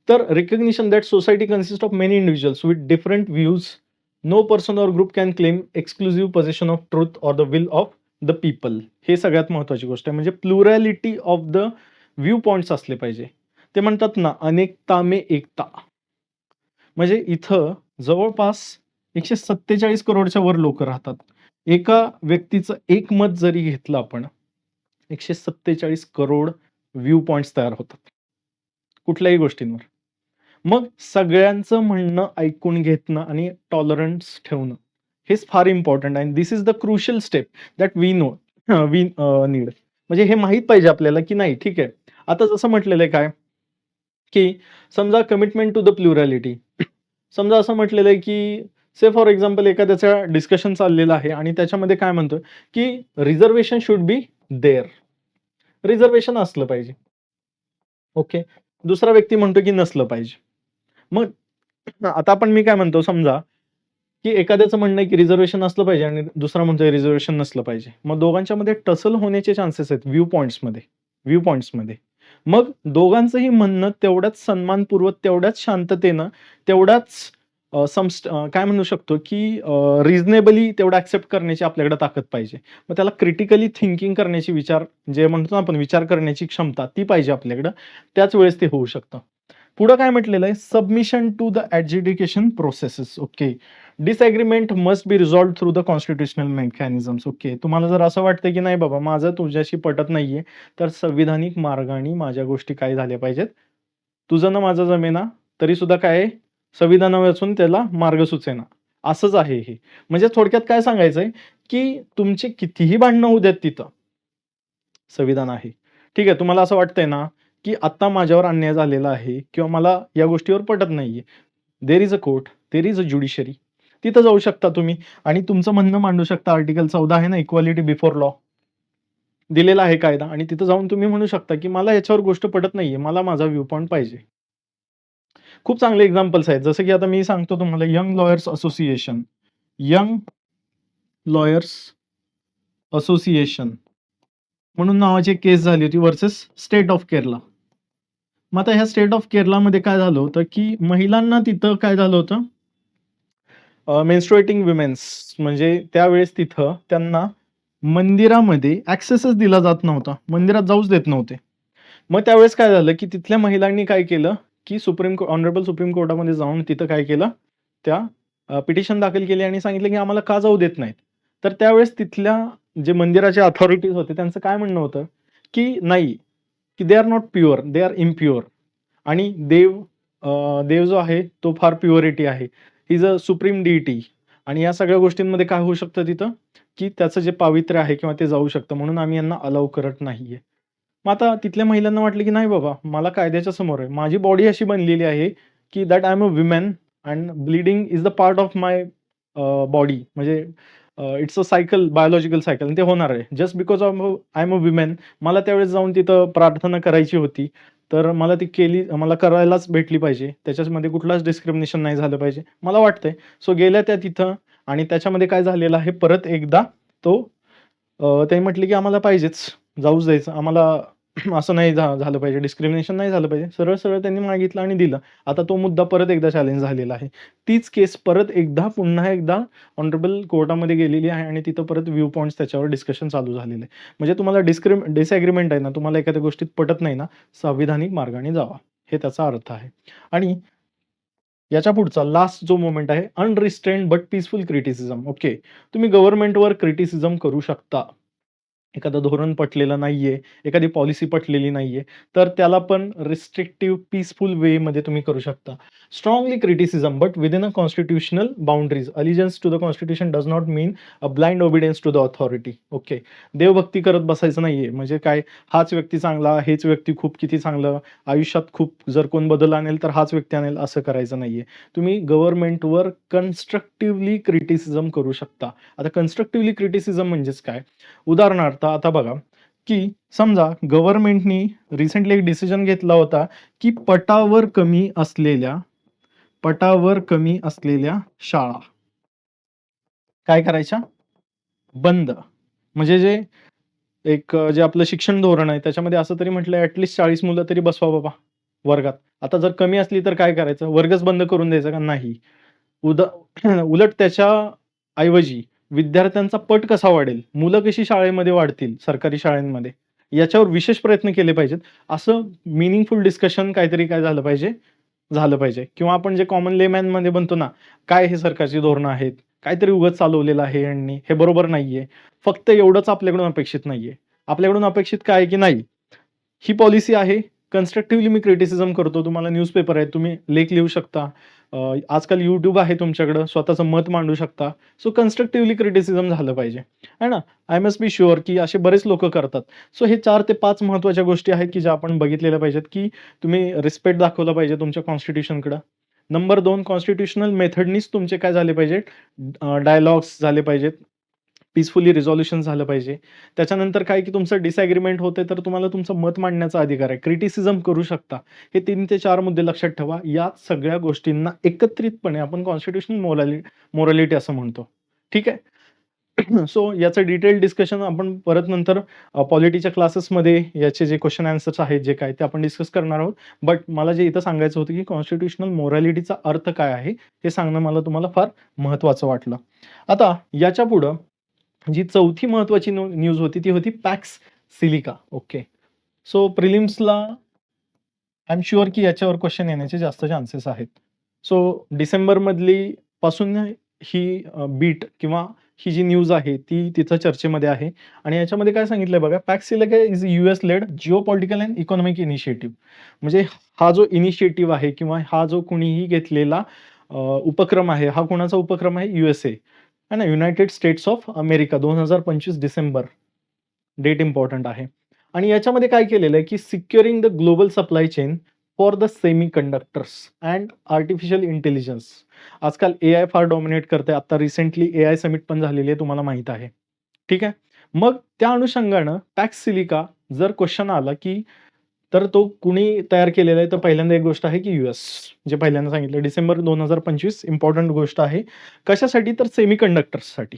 तर recognition that society consist of many individuals with different views. No person or group can claim exclusive position of truth or the will of the people. हे सगळ्यात महत्त्वाची गोष्ट आहे. म्हणजे plurality of the view points असले पाहिजे. ते म्हणतात ना, अनेकता में एकता. म्हणजे इथं जवळपास 147 करोडच्या वर लोकं राहतात. एका व्यक्तीचं एक मत जरी घेतलं आपण, 147 करोड व्ह्यू पॉइंट्स तयार होतात. कुठल्याही गोष्टींवर. मग सगळ्यांचं म्हणणं ऐकून घेणं आणि टॉलरन्स ठेवणं, हेच फार इम्पोर्टंट आहे. This is the crucial step that we know we need. म्हणजे हे माहीत पाहिजे आपल्याला, की नाही ठीक आहे. आता जसं म्हटलेलं आहे काय, की समजा कमिटमेंट टू द प्लुरॅलिटी. समजा असं म्हटलेलं आहे, की से फॉर एक्झाम्पल एखाद्याचा डिस्कशन चाललेलं आहे आणि त्याच्यामध्ये काय म्हणतोय, की reservation should be there. Reservation असलं पाहिजे. ओके. दुसरा व्यक्ती म्हणतो, की नसलं पाहिजे. मग आता आपण मी काय म्हणतो समजा, की एखाद्याचं म्हणणं आहे, की रिझर्व्हेशन असलं पाहिजे आणि दुसरा म्हणतोय रिझर्व्हेशन नसलं पाहिजे. मग दोघांच्यामध्ये टसल होण्याचे चान्सेस आहेत व्ह्यू पॉइंट्समध्ये. मग दोघांचंही म्हणणं तेवढ्याच सन्मानपूर्वक, तेवढ्याच शांततेनं, तेवढ्याच काय म्हणू शकतो, की रिझनेबली तेवढं ॲक्सेप्ट करण्याची आपल्याकडे ताकद पाहिजे. मग त्याला क्रिटिकली थिंकिंग करण्याची जे म्हणतो ना आपण विचार करण्याची क्षमता ती पाहिजे आपल्याकडं. त्याच वेळेस ते होऊ शकतं. पुढं काय म्हटलेलं आहे, submission to the adjudication processes. Okay. Disagreement must be resolved through the constitutional mechanisms. Okay. तुम्हाला जर असं वाटतं, की नाही बाबा माझं तुझ्याशी पटत नाहीये, तर संविधानिक मार्गाने माझ्या गोष्टी काय झाल्या पाहिजेत, तुझं ना माझं जमेना, तरी सुद्धा काय आहे, संविधान वाचून त्याला मार्ग सुचेना. असंच आहे हे. म्हणजे थोडक्यात काय सांगायचंय, की तुमचे कितीही भांडणं होऊ द्यात तिथं, संविधान आहे. ठीक आहे, तुम्हाला असं वाटतंय ना, की आत्ता माझ्यावर अन्याय झालेला आहे किंवा मला या गोष्टीवर पटत नाहीये. There is a court, there is a judiciary. तिथं जाऊ शकता तुम्ही आणि तुमचं म्हणणं मांडू शकता. आर्टिकल 14 आहे ना, इक्वालिटी बिफोर लॉ दिलेला आहे कायदा आणि तिथं जाऊन तुम्ही म्हणू शकता, की मला याच्यावर गोष्ट पटत नाहीये. मला माझा व्ह्यू पॉइंट पाहिजे. खूप चांगले एक्झाम्पल्स आहेत. जसं की आता मी सांगतो तुम्हाला young lawyers association. Young lawyers association म्हणून नावाची एक केस झाली होती व्हर्सेस स्टेट ऑफ केरला. मग आता ह्या स्टेट ऑफ केरलामध्ये काय झालं होतं, की महिलांना तिथं काय झालं होतं, मेन्स्ट्रुएटिंग विमेन्स म्हणजे त्यावेळेस तिथं त्यांना मंदिरामध्ये ॲक्सेसच दिला जात नव्हता. मंदिरात जाऊच देत नव्हते. मग त्यावेळेस काय झालं, की तिथल्या महिलांनी काय केलं, की ऑनरेबल सुप्रीम कोर्टामध्ये जाऊन तिथं काय केलं, त्या पिटिशन दाखल केली आणि सांगितलं, की आम्हाला का जाऊ देत नाहीत. तर त्यावेळेस तिथल्या जे मंदिराचे अथॉरिटीज होते त्यांचं काय म्हणणं होतं, की नाही, की they are not pure, they are impure. आणि देव जो आहे तो फार प्युअरिटी आहे. ही इज अ सुप्रीम डिइटी आणि या सगळ्या गोष्टींमध्ये काय होऊ शकतं तिथं, की त्याचं जे पावित्र्य आहे किंवा ते जाऊ शकतं. म्हणून आम्ही यांना अलाऊ करत नाहीये. मग आता तिथल्या महिलांना वाटलं, की नाही बाबा मला कायद्याच्या समोर आहे. माझी बॉडी अशी बनलेली आहे, की that I am a woman and bleeding is the part of my body. म्हणजे it's a cycle, biological cycle आणि ते होणार आहे. Just because I am a woman. मला त्यावेळेस जाऊन तिथं प्रार्थना करायची होती. तर मला ती मला करायलाच भेटली पाहिजे. त्याच्यामध्ये कुठलाच डिस्क्रिमिनेशन नाही झालं पाहिजे. मला वाटतंय. सो गेल्या त्या तिथं आणि त्याच्यामध्ये काय झालेलं आहे परत एकदा तो ते म्हटले, की आम्हाला पाहिजेच, जाऊच द्यायचं. आम्हाला असं नाही झालं पाहिजे, डिस्क्रिमिनेशन नाही झालं पाहिजे. सरळ-सरळ त्यांनी मागितलं आणि दिलं. आता तो मुद्दा परत एकदा चॅलेंज झालेला आहे. तीच केस परत एकदा पुन्हा एकदा ऑनरेबल कोर्टामध्ये गेलेली आहे आणि तिथं परत व्ह्यू पॉइंट्स त्याच्यावर डिस्कशन चालू झालेलं आहे. म्हणजे तुम्हाला डिसएग्रीमेंट आहे ना, तुम्हाला एखाद्या गोष्टीत पटत नाही ना, संविधानिक मार्गाने जावा. हे त्याचा अर्थ आहे. आणि याच्या पुढचा लास्ट जो मोमेंट आहे, अनरिस्ट्रेन्ड बट पीसफुल क्रिटिसिझम. ओके. तुम्ही गव्हर्नमेंटवर क्रिटिसिझम करू शकता. एखादं धोरण पटलेलं नाहीये, एखादी पॉलिसी पटलेली नाहीये, तर त्याला पण रिस्ट्रिक्टिव्ह, पीसफुल वेमध्ये तुम्ही करू शकता. Strongly criticism but within a constitutional boundaries. Allegiance to the constitution does not mean a blind obedience to the authority. Okay. देवभक्ती करत बसायचं नाहीये. म्हणजे काय, हाच व्यक्ती चांगला, हेच व्यक्ती खूप किती चांगलं, आयुष्यात खूप जर कोण बदल आणेल तर हाच व्यक्ती आणेल, असं करायचं नाहीये. तुम्ही गव्हर्नमेंटवर कन्स्ट्रक्टिव्हली क्रिटिसिझम करू शकता. आता कन्स्ट्रक्टिव्हली क्रिटिसिझम म्हणजेच काय? उदाहरणार्थ आता बघा, की समजा गव्हर्नमेंटनी रिसेंटली एक डिसिजन घेतला होता, की पटावर कमी असलेल्या शाळा काय करायच्या? बंद. म्हणजे जे आपलं शिक्षण धोरण आहे त्याच्यामध्ये असं तरी म्हटलंय ॲट लीस्ट 40 मुलं तरी बसवा बाबा वर्गात. आता जर कमी असली तर काय करायचं? वर्गच बंद करून द्यायचा का? नाही. उद उलट त्याच्या ऐवजी विद्यार्थ्यांचा पट कसा वाढेल, मुलं कशी शाळेमध्ये वाढतील सरकारी शाळांमध्ये, याच्यावर विशेष प्रयत्न केले पाहिजेत. असं मीनिंगफुल डिस्कशन काहीतरी काय झालं पाहिजे किंवा आपण जे कॉमन लेमॅनमध्ये म्हणतो ना, काय हे सरकारची धोरणं आहेत, काहीतरी उगाच चालवलेलं आहे यांनी, हे बरोबर नाहीये. फक्त एवढंच आपल्याकडून अपेक्षित नाहीये. आपल्याकडून अपेक्षित काय आहे, की नाही, ही पॉलिसी आहे. कन्स्ट्रक्टिव्हली मी क्रिटिसिझम करतो. तुम्हाला न्यूजपेपर आहे, तुम्ही लेख लिहू शकता. आजकाल YouTube आहे तुमच्याकडं, स्वतःचं मत मांडू शकता. सो कन्स्ट्रक्टिव्हली क्रिटिसिझम झालं पाहिजे, आहे ना? आय मस्ट बी शुअर की असे बरेच लोकं करतात. सो हे 4 ते 5 महत्त्वाच्या गोष्टी आहेत, की ज्या आपण बघितलेल्या पाहिजेत, की तुम्ही रिस्पेक्ट दाखवला पाहिजे तुमच्या कॉन्स्टिट्यूशनकडं. नंबर 2, कॉन्स्टिट्यूशनल मेथडनीच तुमचे काय झाले पाहिजेत, डायलॉग्स झाले पाहिजेत. पीसफुली रिझॉल्यूशन झालं पाहिजे. त्याच्यानंतर काय, की तुमचं डिसएग्रीमेंट होतंय, तर तुम्हाला तुमचं मत मांडण्याचा अधिकार आहे. क्रिटिसिझम करू शकता. हे 3 ते 4 मुद्दे लक्षात ठेवा. या सगळ्या गोष्टींना एकत्रितपणे आपण कॉन्स्टिट्यूशनल मोरॅलिटी असं म्हणतो. ठीक आहे? सो याचं डिटेल डिस्कशन आपण परत नंतर पॉलिटीच्या क्लासेसमध्ये याचे जे क्वेशन आन्सर्स आहेत, जे काय ते आपण डिस्कस करणार आहोत. बट मला जे इथं सांगायचं होतं, की कॉन्स्टिट्यूशनल मोरॅलिटीचा अर्थ काय आहे, हे सांगणं मला तुम्हाला फार महत्त्वाचं वाटलं. आता याच्यापुढं जी चौथी महत्त्वाची न्यूज होती, ती होती पॅक्स सिलिका. ओके. सो प्रिलिम्सला आय एम शुअर की याच्यावर क्वेशन येण्याचे जास्त चान्सेस आहेत. सो डिसेंबरमधली पासून ही बीट किंवा ही जी न्यूज आहे, ती तिथं चर्चेमध्ये आहे आणि याच्यामध्ये काय सांगितलंय बघा, pax silica is US led geopolitical and economic initiative. म्हणजे हा जो इनिशिएटिव्ह आहे किंवा हा जो कुणीही घेतलेला उपक्रम आहे, हा कोणाचा उपक्रम आहे? यूएसए. आहे ना, United States of America 2025 December. Date important आहे. आणि याच्यामध्ये काय केलेलं आहे, की securing the global supply chain for the semiconductors and artificial intelligence. आजकाल एआय फार डॉमिनेट करतंय. आता रिसेंटली एआय समिट पण झालेली आहे, तुम्हाला माहीत आहे. ठीक आहे. मग त्या अनुषंगानं पॅक्स सिलिका जर क्वेशन आला, की तर तो कुणी तयार केलेला आहे, तर पहिल्यांदा एक गोष्ट आहे, की यूएस. जे पहिल्यांदा सांगितलं डिसेंबर 2025 इम्पॉर्टंट गोष्ट आहे. कशासाठी? तर सेमीकंडक्टर्ससाठी.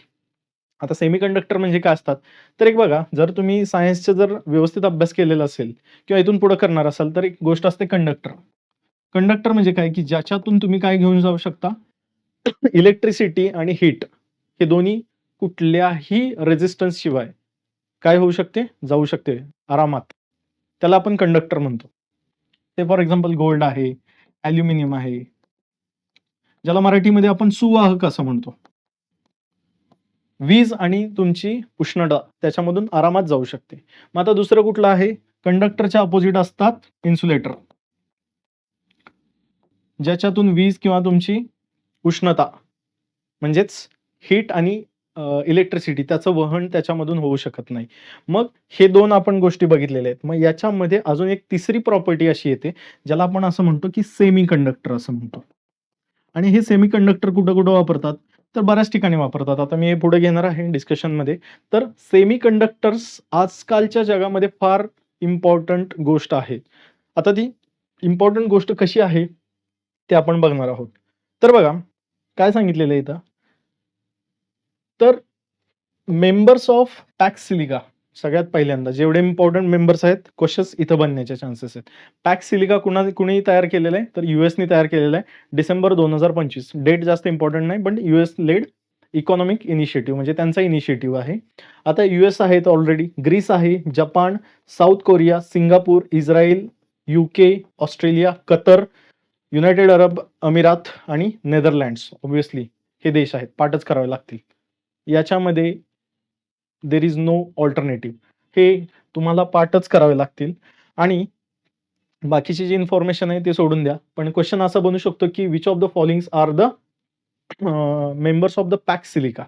आता सेमीकंडक्टर म्हणजे काय असतात? तर एक बघा, जर तुम्ही सायन्सचा जर व्यवस्थित अभ्यास केलेला असेल किंवा इथून पुढे करणार असाल, तर एक गोष्ट असते कंडक्टर. कंडक्टर म्हणजे काय, की ज्याच्यातून तुम्ही काय घेऊन जाऊ शकता? इलेक्ट्रिसिटी आणि हीट हे दोन्ही कुठल्याही रेझिस्टन्स शिवाय काय होऊ शकते? जाऊ शकते आरामात. त्याला आपण कंडक्टर म्हणतो. ते फॉर एक्झाम्पल गोल्ड आहे, ॲल्युमिनियम आहे, ज्याला मराठीमध्ये आपण सुवाहक असं म्हणतो. वीज आणि तुमची उष्णता त्याच्यामधून आरामात जाऊ शकते. मग आता दुसरं कुठलं आहे? कंडक्टरच्या अपोझिट असतात इन्सुलेटर. ज्याच्यातून वीज किंवा तुमची उष्णता म्हणजेच हीट आणि इलेक्ट्रिसिटी त्याचं वहन त्याच्यामधून होऊ शकत नाही. मग हे 2 आपण गोष्टी बघितलेल्या आहेत. मग याच्यामध्ये अजून एक तिसरी प्रॉपर्टी अशी येते, ज्याला आपण असं म्हणतो, की सेमीकंडक्टर असं म्हणतो. आणि हे सेमीकंडक्टर कुठं-कुठं वापरतात? तर बऱ्याच ठिकाणी वापरतात. आता मी हे पुढे घेणार आहे डिस्कशनमध्ये. तर सेमीकंडक्टर्स आजकालच्या जगामध्ये फार इम्पोर्टंट गोष्ट आहे. आता ती इम्पोर्टंट गोष्ट कशी आहे? ते आपण बघणार आहोत. तर बघा, काय सांगितलेलं आहे इथं? तर मेंबर्स ऑफ पॅक्स सिलिका सगळ्यात पहिल्यांदा जेवढे इम्पोर्टंट मेंबर्स आहेत, क्वेश्चन्स इथं बनण्याचे चान्सेस आहेत. पॅक्स सिलिका कुणी तयार केलेलं आहे? तर यूएसनी तयार केलेलं आहे डिसेंबर 2025. डेट जास्त इम्पॉर्टंट नाही, पण यूएस लेड इकॉनॉमिक इनिशिएटिव्ह म्हणजे त्यांचा इनिशिएटिव्ह आहे. आता यूएस आहेत ऑलरेडी, ग्रीस आहे, Japan, South Korea, Singapore, Israel, UK, Australia, कतर, युनायटेड अरब अमिरात आणि नेदरलँड्स. ऑब्व्हियसली हे देश आहेत, पाठच करावे लागतील. याच्यामध्ये देर इज नो ऑल्टरनेटिव्ह. हे तुम्हाला पाठच करावे लागतील. आणि बाकीची जी इन्फॉर्मेशन आहे ते सोडून द्या. पण क्वेश्चन असा बनू शकतो की which of the followings are the members of the Pax Silica.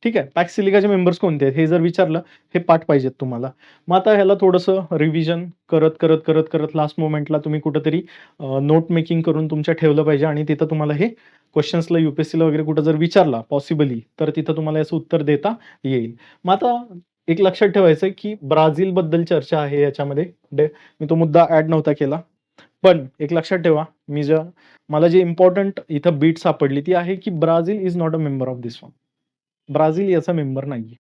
ठीक आहे, पॅक्स सिलिकाचे मेंबर्स कोणते आहेत हे जर विचारलं, हे पाठ पाहिजेत तुम्हाला. मग आता ह्याला थोडंसं रिव्हिजन करत लास्ट मोमेंटला तुम्ही कुठेतरी नोट मेकिंग करून तुमच्या ठेवलं पाहिजे आणि तिथं तुम्हाला हे क्वेश्चन्सला यूपीएससीला वगैरे कुठं जर विचारला पॉसिबली, तर तिथं तुम्हाला याचं उत्तर देता येईल. मग आता एक लक्षात ठेवायचं की ब्राझील बद्दल चर्चा आहे याच्यामध्ये. मी तो मुद्दा ऍड नव्हता केला, पण एक लक्षात ठेवा, मला जे इम्पॉर्टंट इथं बीट सापडली ती आहे की Brazil is not a member of this one. Brazil याचा मेंबर नाहीये.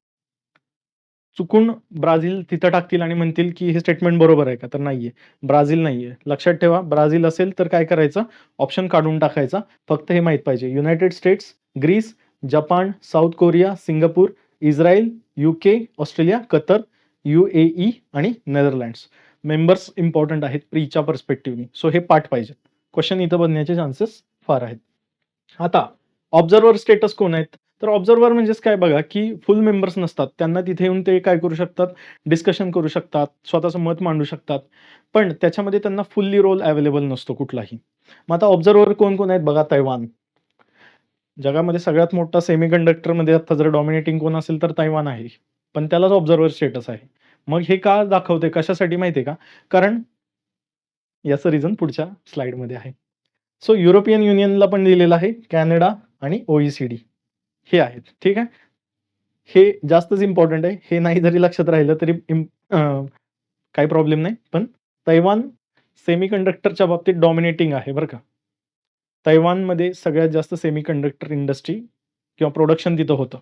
चुकून ब्राझील तिथं टाकतील आणि म्हणतील की हे स्टेटमेंट बरोबर आहे का, तर नाहीये, ब्राझील नाहीये. लक्षात ठेवा, ब्राझील असेल तर काय करायचं, ऑप्शन काढून टाकायचा. फक्त हे माहित पाहिजे, United States, Greece, Japan, South Korea, Singapore, Israel, UK, Australia, Qatar, UAE आणि नेदरलँड्स मेंबर्स इम्पॉर्टंट आहेत प्रीच्या पर्स्पेक्टिव्हनी. सो हे पाठ पाहिजे. क्वेश्चन इथं बनण्याचे चान्सेस फार आहेत. आता ऑब्झर्वर स्टेटस कोण आहेत? तर ऑब्झर्वर म्हणजेच काय बघा, की फुल मेंबर्स नसतात. त्यांना तिथे येऊन ते काय करू शकतात, डिस्कशन करू शकतात, स्वतःचं मत मांडू शकतात. पण त्याच्यामध्ये त्यांना फुल्ली रोल अवेलेबल नसतो कुठलाही. मग आता ऑब्झर्वर कोण आहेत बघा, तैवान. जगामध्ये सगळ्यात मोठा सेमीकंडक्टरमध्ये आता जर डॉमिनेटिंग कोण असेल तर तैवान आहे. पण त्यालाच ऑब्झर्वर स्टेटस आहे. मग हे का दाखवते, कशासाठी माहिती आहे का? कारण याचं रिझन पुढच्या स्लाइडमध्ये आहे. सो युरोपियन युनियनला पण दिलेलं आहे, कॅनडा आणि OECD हे आहेत. ठीक आहे, हे जास्तच इम्पॉर्टंट आहे. हे नाही जरी लक्षात राहिलं तरी काही प्रॉब्लेम नाही. पण तैवान सेमीकंडक्टरच्या बाबतीत डॉमिनेटिंग आहे बरं का. तैवानमध्ये सगळ्यात जास्त सेमीकंडक्टर इंडस्ट्री किंवा प्रोडक्शन तिथं होतं,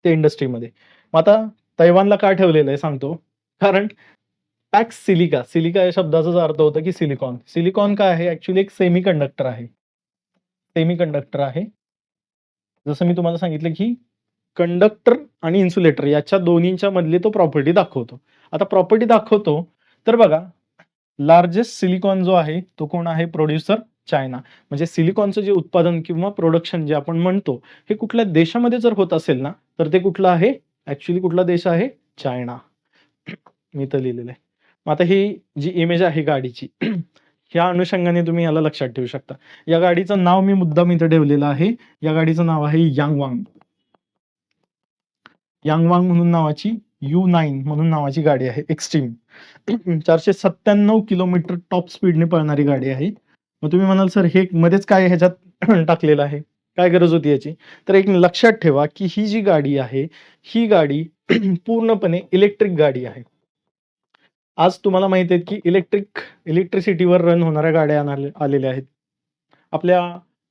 ते इंडस्ट्रीमध्ये. मग आता तैवानला का ठेवलेलं आहे सांगतो. कारण पॅक्स सिलिका, सिलिका या शब्दाचाच अर्थ होता की सिलिकॉन. सिलिकॉन काय आहे, ऍक्च्युली एक सेमीकंडक्टर आहे. सेमीकंडक्टर आहे. जसं मी तुम्हाला सांगितलं की कंडक्टर आणि इन्सुलेटर याच्या दोन्हींच्या मधली तो प्रॉपर्टी दाखवतो. आता प्रॉपर्टी दाखवतो तर बघा, लार्जेस्ट सिलिकॉन जो आहे तो कोण आहे, प्रोड्युसर चायना. म्हणजे सिलिकॉनचं जे उत्पादन किंवा प्रोडक्शन जे आपण म्हणतो, हे कुठल्या देशामध्ये जर होत असेल ना, तर ते कुठलं आहे, ऍक्च्युली कुठला देश आहे, चायना. मी तर लिहिलेलं आहे. मग आता ही जी इमेज आहे गाडीची, ह्या अनुषंगाने तुम्ही याला लक्षात ठेवू शकता. या गाडीचं नाव मी मुद्दाम इथं ठेवलेलं आहे. या गाडीचं नाव आहे यांगवांग. यांगवांग म्हणून नावाची U9 म्हणून नावाची गाडी आहे, एक्स्ट्रीम. 497 किलोमीटर टॉप स्पीडने पळणारी गाडी आहे. मग तुम्ही म्हणाल सर हे मध्येच काय ह्याच्यात टाकलेलं आहे, काय गरज होती याची? तर एक लक्षात ठेवा की ही जी गाडी आहे, ही गाडी पूर्णपणे इलेक्ट्रिक गाडी आहे. आज तुम्हाला माहिती आहे की इलेक्ट्रिसिटीवर रन होणाऱ्या गाड्या आलेल्या आहेत. आपल्या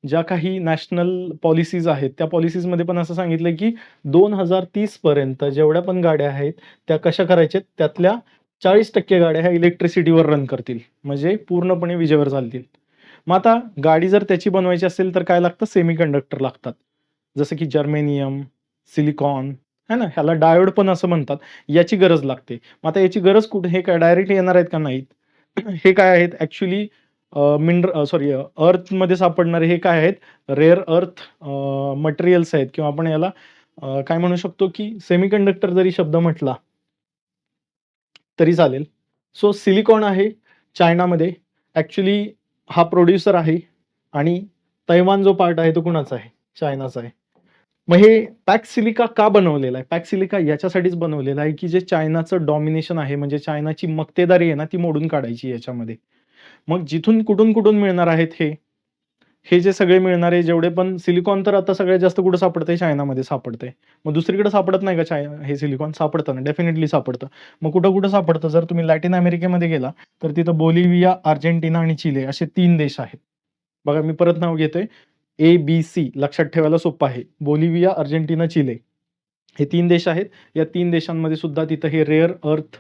ज्या काही नॅशनल पॉलिसीज आहेत, त्या पॉलिसीजमध्ये पण असं सांगितलं की 2030 पर्यंत जेवढ्या पण गाड्या आहेत त्या कशा करायच्या, त्यातल्या 40% गाड्या ह्या इलेक्ट्रिसिटीवर रन करतील, म्हणजे पूर्णपणे विजेवर चालतील. मग आता गाडी जर त्याची बनवायची असेल तर काय लागतं, सेमीकंडक्टर लागतात. जसं की जर्मेनियम, सिलिकॉन है ना, ह्याला डायोड पण असं म्हणतात. याची गरज लागते. मग आता याची गरज कुठे, हे काय डायरेक्ट येणार आहेत का, नाहीत. हे काय आहेत, ऍक्च्युली अर्थमध्ये सापडणारे हे काय आहेत, रेअर अर्थ मटेरियल्स आहेत, किंवा आपण याला काय म्हणू शकतो की सेमीकंडक्टर जरी शब्द म्हटला तरी चालेल. सो सिलिकॉन आहे चायनामध्ये, ऍक्च्युली हा प्रोड्युसर आहे. आणि तैवान जो पार्ट आहे तो कुणाचा आहे, चायनाचा आहे. मग हे पॅक्स सिलिका का बनवलेला आहे? पॅक्स सिलिका याच्यासाठीच बनवलेला आहे की जे चायनाचं डॉमिनेशन आहे, म्हणजे चायनाची मक्तेदारी आहे ना, ती मोडून काढायची याच्यामध्ये. मग जिथून कुठून मिळणार आहेत हे जे सगळे मिळणारे जेवढे पण सिलिकॉन, तर आता सगळ्यात जास्त कुठं सापडतंय, चायनामध्ये सापडतंय. मग दुसरीकडे सापडत नाही का हे सिलिकॉन? सापडतं ना, डेफिनेटली सापडतं. मग कुठं सापडतं? जर तुम्ही लॅटिन अमेरिकेमध्ये गेला तर तिथं बोलिव्हिया, अर्जेंटिना आणि चिले असे 3 देश आहेत. बघा मी परत नाव घेतोय, ABC, लक्षात ठेवायला सोपं आहे. बोलिव्हिया, अर्जेंटिना, चिले हे 3 देश आहेत. या 3 देशांमध्ये सुद्धा तिथं हे रेअर अर्थ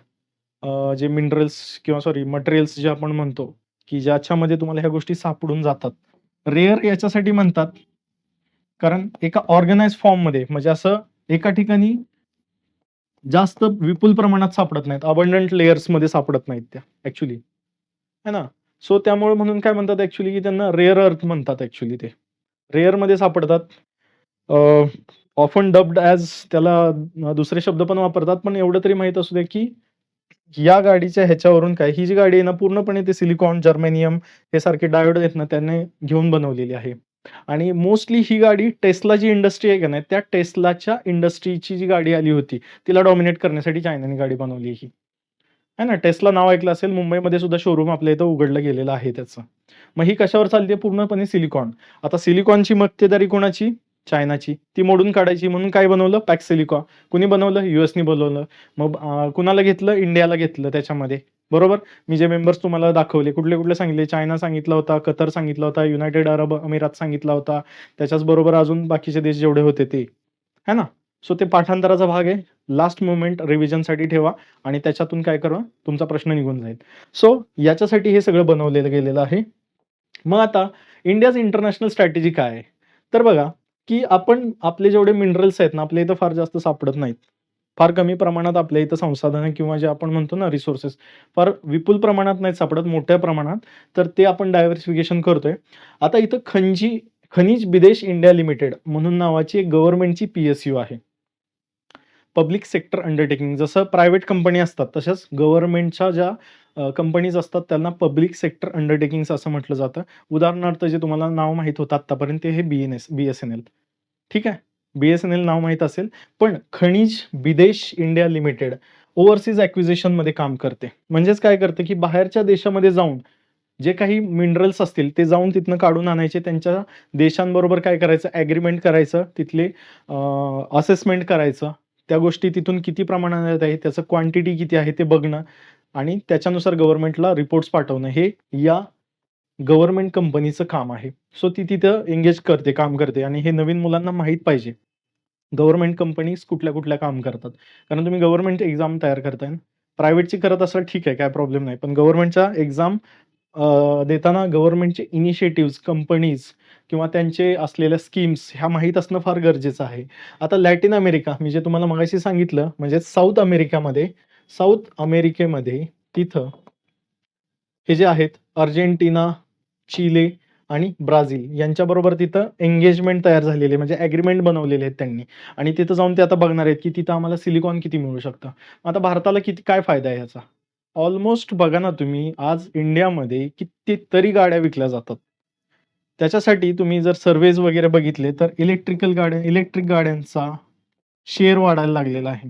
जे मिनरल्स किंवा सॉरी मटेरियल्स जे आपण म्हणतो, की ज्याच्यामध्ये तुम्हाला ह्या गोष्टी सापडून जातात. रेअर याच्यासाठी म्हणतात, कारण एका ऑर्गनाइज्ड फॉर्ममध्ये म्हणजे असं एका ठिकाणी जास्त विपुल प्रमाणात सापडत नाहीत. अबंडंट लेयर्समध्ये सापडत नाहीत त्या ॲक्चुअली, है ना? सो त्यामुळे म्हणून काय म्हणतात ॲक्चुअली, की त्यांना रेअर अर्थ म्हणतात ॲक्चुअली ते. रेअरमध्ये सापडतात. ऑफन डब्ड ॲज त्याला दुसरे शब्द पण वापरतात. पण एवढं तरी माहीत असू दे, की या गाडीच्या ह्याच्यावरून काय, ही जी गाडी आहे ना पूर्णपणे ते सिलिकॉन, जर्मेनियम हे सारखे डायोड आहेत ना त्याने घेऊन बनवलेली आहे. आणि मोस्टली ही गाडी टेस्ला जी इंडस्ट्री आहे का नाही, त्या टेस्लाच्या इंडस्ट्रीची जी गाडी आली होती, तिला डॉमिनेट करण्यासाठी चायनाने गाडी बनवली ही. आहे ना, टेस्ला नाव ऐकलं असेल. मुंबईमध्ये सुद्धा शोरूम आपल्या इथं उघडलं गेलेलं आहे त्याचं. मग ही कशावर चालते? पूर्णपणे सिलिकॉन. आता सिलिकॉनची मक्तेदारी कोणाची? चायनाची. ती मोडून काढायची म्हणून काय बनवलं? Pax Silicon. कुणी बनवलं? यूएसनी बनवलं. मग कुणाला घेतलं? इंडियाला घेतलं त्याच्यामध्ये. बरोबर? मी जे मेंबर्स तुम्हाला दाखवले, कुठले-कुठले सांगितले? चायना सांगितला होता, कतर सांगितला होता, युनायटेड अरब अमिरात सांगितला होता. त्याच्याच बरोबर अजून बाकीचे देश जेवढे होते ते. है ना? सो ते पाठांतराचा भाग आहे. लास्ट मोमेंट रिव्हिजनसाठी ठेवा आणि त्याच्यातून काय करा, तुमचा प्रश्न निघून जाईल. सो याच्यासाठी हे सगळं बनवलेलं गेलेलं आहे. मग आता इंडियाज इंटरनॅशनल स्ट्रॅटेजी काय आहे? तर बघा, की आपण आपले जेवढे मिनरल्स आहेत ना, आपल्या इथं फार जास्त सापडत नाहीत. फार कमी प्रमाणात आपल्या इथं संसाधनं किंवा जे आपण म्हणतो ना रिसोर्सेस, फार विपुल प्रमाणात नाहीत सापडत, मोठ्या प्रमाणात. तर ते आपण डायव्हर्सिफिकेशन करतोय. आता इथं खनिज बिदेश इंडिया लिमिटेड म्हणून नावाची एक गव्हर्नमेंटची PSU आहे. Public sector undertaking. जसं प्रायव्हेट कंपनी असतात, तशाच गव्हर्नमेंटच्या ज्या कंपनीज असतात त्यांना पब्लिक सेक्टर अंडरटेकिंग्स असं म्हटलं जातं. उदाहरणार्थ जे तुम्हाला नाव माहीत होतं आत्तापर्यंत ते हे BSNL. ठीक आहे. BSNL नाव माहीत असेल. पण खनिज बिदेश इंडिया लिमिटेड ओव्हरसीज ॲक्विजिशनमध्ये काम करते. म्हणजेच काय करते, की बाहेरच्या देशामध्ये जाऊन जे काही मिनरल्स असतील ते जाऊन तिथनं काढून आणायचे. त्यांच्या देशांबरोबर काय करायचं, ॲग्रीमेंट करायचं, तिथले असेसमेंट करायचं. त्या गोष्टी तिथून किती प्रमाणात आहे, त्याचं क्वांटिटी किती आहे ते बघणं आणि त्याच्यानुसार गव्हर्नमेंटला रिपोर्ट्स पाठवणं, हे या गव्हर्नमेंट कंपनीचं काम आहे. सो ती तिथं एंगेज करते, काम करते आणि हे नवीन मुलांना माहीत पाहिजे. गव्हर्नमेंट कंपनीज कुठल्या-कुठल्या काम करतात. कारण तुम्ही गव्हर्नमेंट एक्झाम तयार करताय ना. प्रायव्हेटची करत असाल ठीक आहे, काही प्रॉब्लेम नाही. पण गव्हर्नमेंटच्या एक्झाम देताना गव्हर्नमेंटचे इनिशिएटिव्हज, कंपनीज किंवा त्यांचे असलेल्या स्कीम्स ह्या माहीत असणं फार गरजेचं आहे. आता लॅटिन अमेरिका, मी जे तुम्हाला मगाशी सांगितलं, म्हणजे साऊथ अमेरिकेमध्ये तिथं हे जे आहेत अर्जेंटिना, चिले आणि ब्राझील यांच्याबरोबर तिथं एंगेजमेंट तयार झालेली आहे, म्हणजे ॲग्रीमेंट बनवलेले आहेत त्यांनी आणि तिथं जाऊन ते आता बघणार आहेत, की तिथं आम्हाला सिलिकॉन किती मिळू शकतं. आता भारताला काय फायदा आहे याचा? ऑलमोस्ट बघा ना तुम्ही, आज इंडियामध्ये कितीतरी गाड्या विकल्या जातात. त्याच्यासाठी तुम्ही जर सर्व्हेज वगैरे बघितले तर इलेक्ट्रिक गाड्यांचा शेअर वाढायला लागलेला आहे.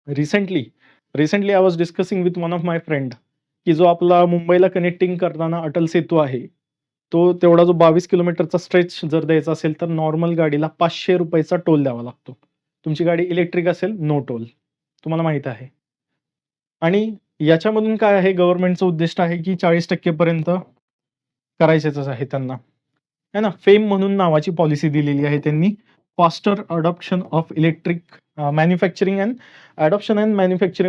Recently I was discussing with one of my friend, की जो आपला मुंबईला कनेक्टिंग करताना अटल सेतू आहे, तो तेवढा जो 22 किलोमीटरचा स्ट्रेच जर द्यायचा असेल तर नॉर्मल गाडीला ₹500 टोल द्यावा लागतो. तुमची गाडी इलेक्ट्रिक असेल, नो टोल. तुम्हाला माहीत आहे. आणि याच्यामधून काय आहे, गव्हर्नमेंटचं उद्दिष्ट आहे की 40% पर्यंत करायचेच आहे त्यांना. आहे ना. फेम म्हणून नावाची पॉलिसी दिलेली आहे त्यांनी. Faster adoption of manufacturing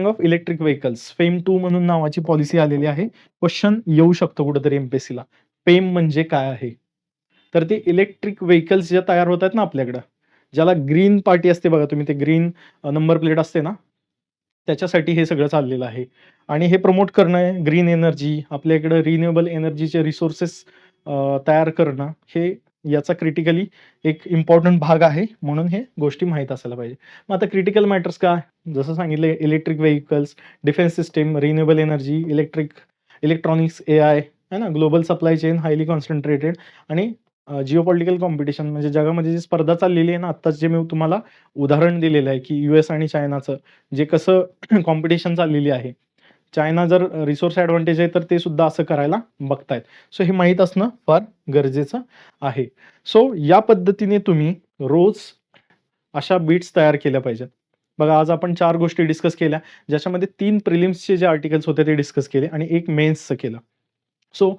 of electric vehicles. Fame 2 म्हणून नावाची पॉलिसी आलेली आहे. क्वेश्चन येऊ शकतो कुठेतरी MPSCला. फेम म्हणजे काय आहे? तर ते इलेक्ट्रिक व्हेइकल्स जे तयार होत आहेत ना आपल्याकडं, ज्याला ग्रीन पार्टी असते बघा, तुम्ही ते ग्रीन नंबर प्लेट असते ना, त्याच्यासाठी हे सगळं चाललेलं आहे. आणि हे प्रमोट करणं, ग्रीन एनर्जी, आपल्या इकडं रिन्युएबल एनर्जीचे रिसोर्सेस तयार करणं, हे याचा क्रिटिकली एक इम्पॉर्टंट भाग आहे. म्हणून हे गोष्टी माहीत असायला पाहिजे. मग आता क्रिटिकल मॅटर्स काय? जसं सांगितलं, electric vehicles, defence system, renewable energy, electronics, AI, आहे ना, global supply chain highly concentrated आणि जिओपॉलिटिकल कॉम्पिटिशन, म्हणजे जगामध्ये जी स्पर्धा चाललेली आहे ना, आत्ताच जे मी तुम्हाला उदाहरण दिलेलं आहे, की US आणि चायनाचं जे कसं कॉम्पिटिशन चाललेली आहे. चायना जर रिसोर्स ॲडव्हांटेज आहे, तर ते सुद्धा असं करायला बघतायत. सो हे माहीत असणं फार गरजेचं आहे. सो या पद्धतीने तुम्ही रोज अशा बीट्स तयार केल्या पाहिजेत. बघा, आज आपण 4 गोष्टी डिस्कस केल्या, ज्याच्यामध्ये 3 प्रिलिम्सचे जे आर्टिकल्स होते ते डिस्कस केले आणि 1 मेन्सचं केलं. सो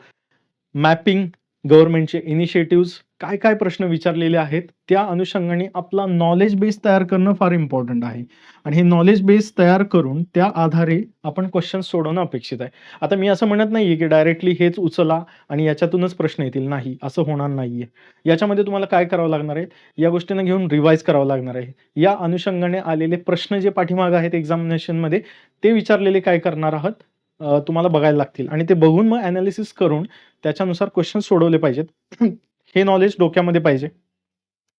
मॅपिंग, गव्हर्नमेंटचे इनिशिएटिव्हज, काय-काय प्रश्न विचारलेले आहेत, त्या अनुषंगाने आपला नॉलेज बेस तयार करणं फार इम्पोर्टंट आहे. आणि हे नॉलेज बेस तयार करून त्या आधारे आपण क्वेशन्स सोडवणं अपेक्षित आहे. आता मी असं म्हणत नाहीये, की डायरेक्टली हेच उचला आणि याच्यातूनच प्रश्न येतील. नाही, असं होणार नाहीये. याच्यामध्ये तुम्हाला काय करावं लागणार आहे, या गोष्टींना घेऊन रिवाईज करावं लागणार आहे. या अनुषंगाने आलेले प्रश्न जे पाठीमागे आहेत एक्झामिनेशनमध्ये, ते विचारलेले काय करणार आहात, तुम्हाला बघायला लागतील आणि ते बघून मग एनालिसिस करून त्याच्यानुसार क्वेशन्स सोडवले पाहिजेत. हे नॉलेज डोक्यामध्ये पाहिजे.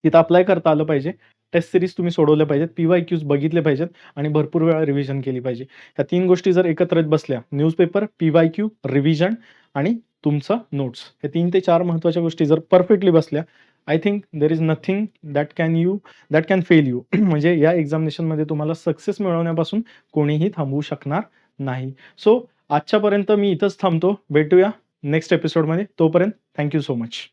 तिथं अप्लाय करता आलं पाहिजे. टेस्ट सीरीज तुम्ही सोडवल्या पाहिजेत. पी-वाय-क्यूज बघितले पाहिजेत आणि भरपूर वेळा रिव्हिजन केली पाहिजे. ह्या 3 गोष्टी जर एकत्रित बसल्या, न्यूजपेपर, पी-वाय-क्यू, रिव्हिजन आणि तुमचं नोट्स. हे 3 ते 4 महत्त्वाच्या गोष्टी जर परफेक्टली बसल्या, I think there is nothing that can fail you. म्हणजे या एक्झामिनेशनमध्ये तुम्हाला सक्सेस मिळवण्यापासून कोणीही थांबवू शकणार नाही. सो आजच्यापर्यंत मी इथंच थांबतो. भेटूया नेक्स्ट एपिसोडमध्ये. तोपर्यंत थँक यू सो मच.